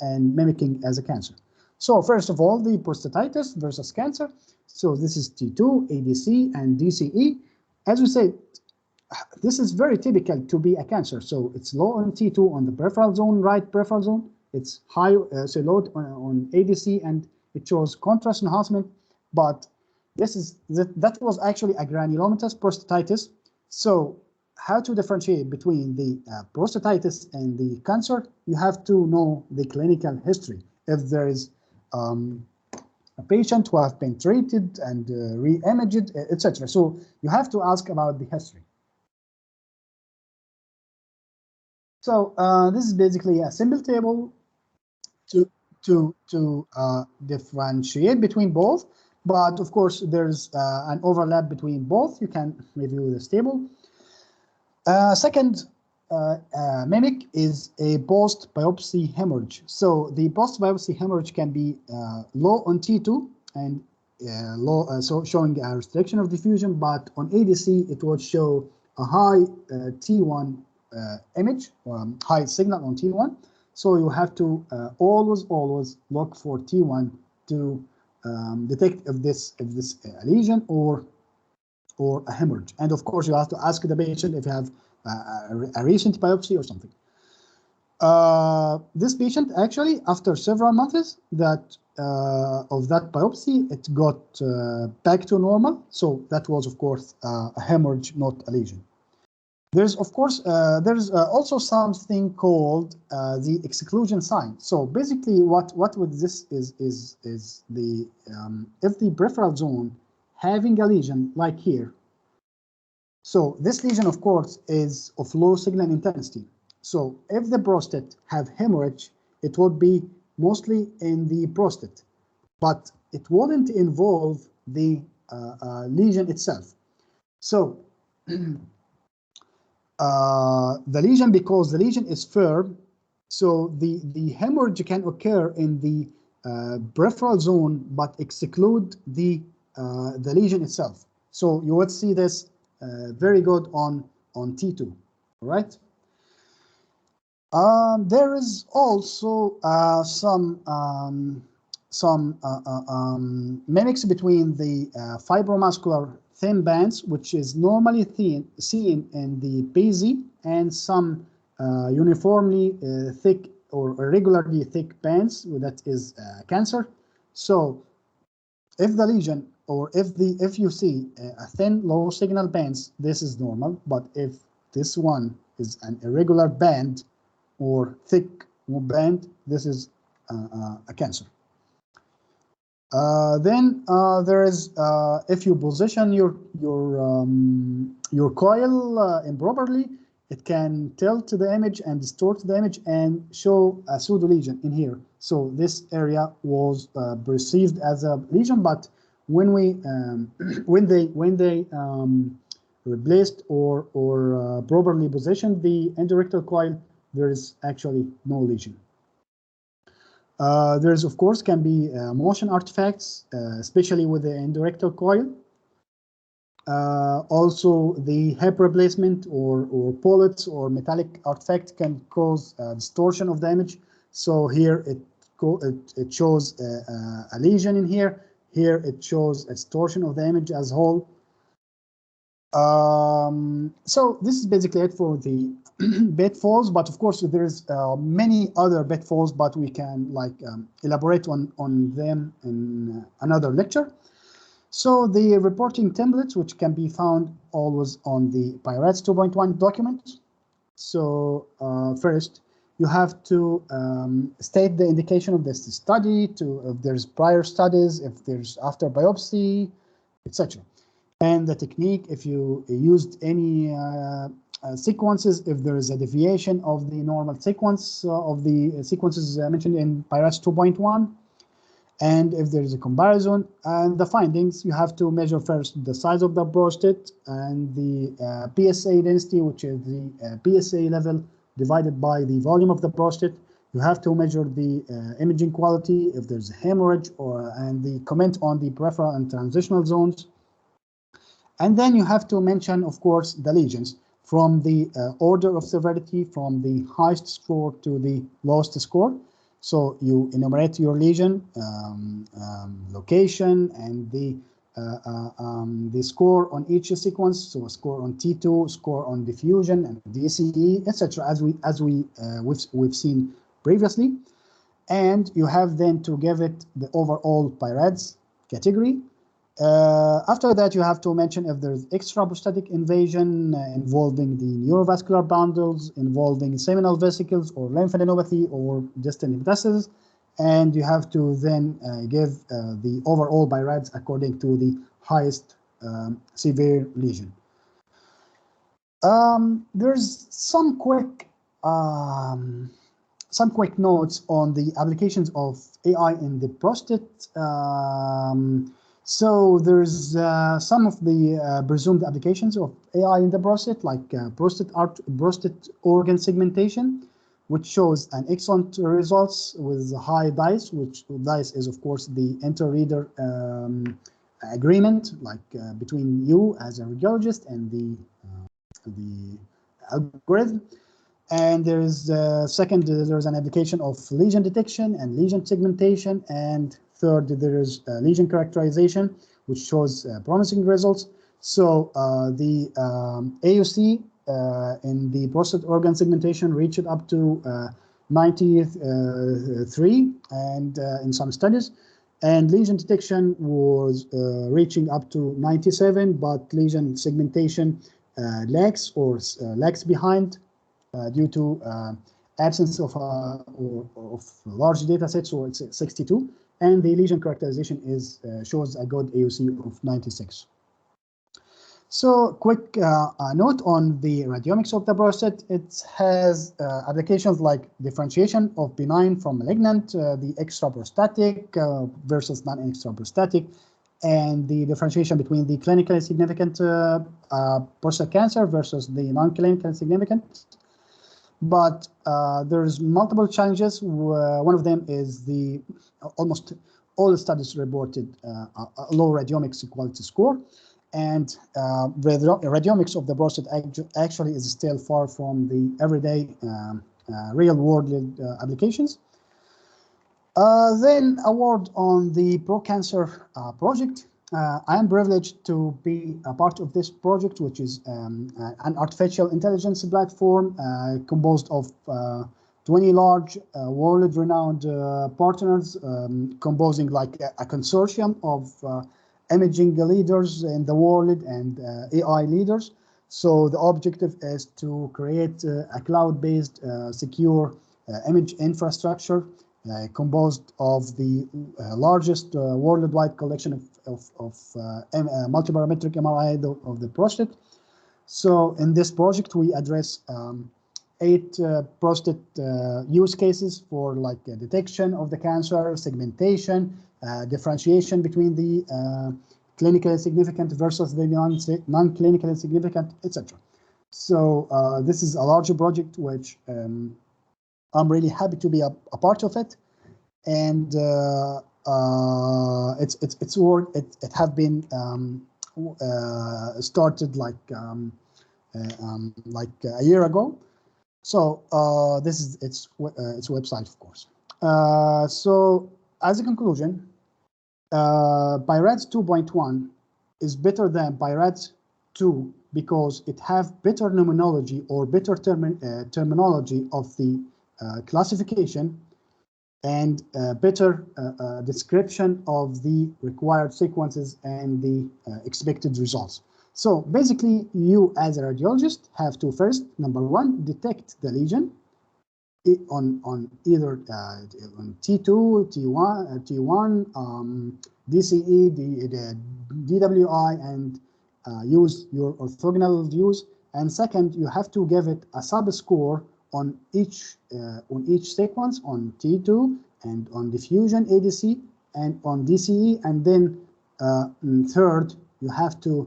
and mimicking as a cancer. So first of all, the prostatitis versus cancer. So this is T2, ADC, and DCE. As we said, this is very typical to be a cancer. So it's low on T2 on the peripheral zone, right peripheral zone. It's high, so low on ADC, and it shows contrast enhancement. But that was actually a granulomatous prostatitis. So how to differentiate between the prostatitis and the cancer? You have to know the clinical history. If there is a patient who have been treated and re-imaged, etc. So you have to ask about the history. So this is basically a simple table to differentiate between both. But of course, there's an overlap between both. You can review this table. Second mimic is a post-biopsy hemorrhage. So the post-biopsy hemorrhage can be low on T2 and low, so showing a restriction of diffusion, but on ADC it would show a high T1 image, high signal on T1. So you have to always look for T1 to detect if this lesion or a hemorrhage. And of course, you have to ask the patient if you have a recent biopsy or something. This patient actually, after several months of that biopsy, it got back to normal. So that was, of course, a hemorrhage, not a lesion. There's, of course, also something called the exclusion sign. So basically, what with this is the if the peripheral zone having a lesion like here. So this lesion, of course, is of low signal intensity. So if the prostate have hemorrhage, it would be mostly in the prostate, but it wouldn't involve the lesion itself. So the lesion, because the lesion is firm, so the hemorrhage can occur in the peripheral zone, but exclude the lesion itself. So you would see this very good on T2, all right? There is also some mimics between the fibromuscular thin bands, which is normally seen in the PZ, and some uniformly thick or irregularly thick bands, that is cancer. So if the lesion, or if you see a thin low signal bands, this is normal. But if this one is an irregular band or thick band, this is a cancer. Then there is if you position your coil improperly, it can tilt the image and distort the image and show a pseudo lesion in here. So this area was perceived as a lesion, but when we when they replaced or properly positioned the endorectal coil, there is actually no lesion. There's, of course, can be motion artifacts, especially with the endorectal coil. Also, the hip replacement or bullets or metallic artifact can cause distortion of the image. So here it shows a lesion in here. Here it shows a distortion of the image as a whole. So this is basically it for the pitfalls, but of course there's many other pitfalls, but we can elaborate on them in another lecture. So the reporting templates, which can be found always on the PI-RADS 2.1 document. So first, you have to state the indication of this study, if there's prior studies, if there's after biopsy, etc. And the technique, if you used any sequences, if there is a deviation of the normal sequence of the sequences mentioned in PI-RADS 2.1, and if there is a comparison, and the findings, you have to measure first the size of the prostate and the PSA density, which is the PSA level divided by the volume of the prostate. You have to measure the imaging quality, if there's a hemorrhage, and the comment on the peripheral and transitional zones. And then you have to mention, of course, the lesions from the order of severity, from the highest score to the lowest score. So you enumerate your lesion, location, and the the score on each sequence, so a score on T2, score on diffusion and DCE, etc., we've seen previously. And you have then to give it the overall PI-RADS category. After that, you have to mention if there's extraprostatic invasion involving the neurovascular bundles, involving seminal vesicles or lymphadenopathy or distal metastasis. And you have to then give the overall PI-RADS according to the highest severe lesion. There's some quick notes on the applications of AI in the prostate. So there's some of the presumed applications of AI in the prostate, like prostate organ segmentation, which shows an excellent results with high dice, which dice is of course the inter-reader agreement, like between you as a radiologist and the algorithm. And there's second, there's an application of lesion detection and lesion segmentation, and third, there is lesion characterization, which shows promising results. So the AUC in the prostate organ segmentation reached up to 93 and in some studies, and lesion detection was reaching up to 97, but lesion segmentation lags behind due to absence of large data sets, so it's 62, and the lesion characterization shows a good AUC of 96. So quick note on the radiomics of the prostate. It has applications like differentiation of benign from malignant, the extraprostatic versus non-extraprostatic, and the differentiation between the clinically significant prostate cancer versus the non-clinically significant. But there's multiple challenges. One of them is almost all the studies reported a low radiomics quality score, and radiomics of the prostate actually is still far from the everyday real-world applications. Then a word on the ProCancer project. I am privileged to be a part of this project, which is an artificial intelligence platform composed of 20 large world-renowned partners, composing like a consortium of imaging leaders in the world and AI leaders. So the objective is to create a cloud-based secure image infrastructure composed of the largest worldwide collection of multiparametric MRI of the prostate. So in this project, we address 8 prostate use cases for like detection of the cancer, segmentation, differentiation between the clinically significant versus the non-clinically significant, etc. So this is a larger project which I'm really happy to be a part of it, and it's work. It have been started like a year ago. So this is its website, of course. So as a conclusion, PI-RADS 2.1 is better than PI-RADS 2 because it have better terminology or better terminology of the classification and better description of the required sequences and the expected results. So basically, you as a radiologist have to first, number one, detect the lesion on either on T2, T1, DCE, the DWI, and use your orthogonal views. And second, you have to give it a sub-score on each sequence, on T2 and on diffusion ADC and on DCE, and then third, you have to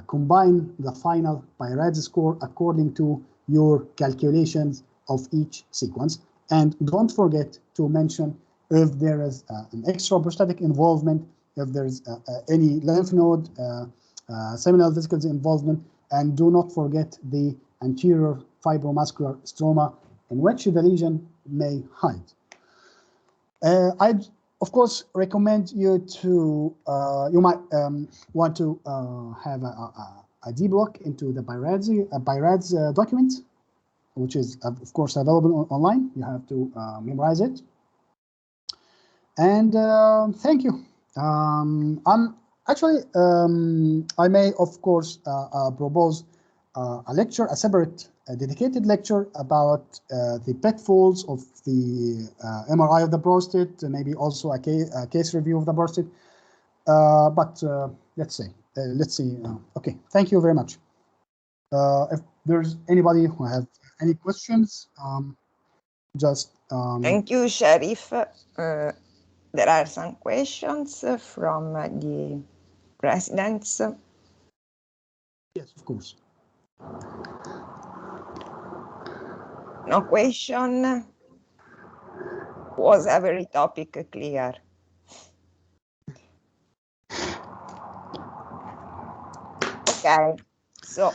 combine the final PI-RADS score according to your calculations of each sequence. And don't forget to mention if there is an extraprostatic involvement, if there's any lymph node, seminal vesicles involvement, and do not forget the anterior fibromuscular stroma in which the lesion may hide. I'd of course, recommend you to, you might want to have a deblock into the PI-RADS document, which is, of course, available online. You have to memorize it. And thank you. I'm actually, I may, of course, propose a lecture, a separate, dedicated lecture about the pitfalls of the MRI of the prostate, maybe also a case review of the prostate. But let's see. Okay, thank you very much. If there's anybody who have any questions, just thank you, Sherif. There are some questions from the residents. Yes, of course. No question. Was every topic clear? Okay, so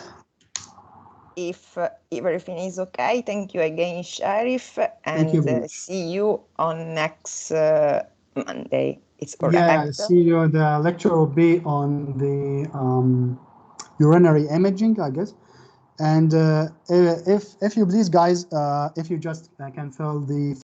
if everything is okay, thank you again, Sherif, and see you on next Monday. It's correct. Yeah, see you. The lecture will be on the urinary imaging, I guess. And if you please, guys, if you just can fill the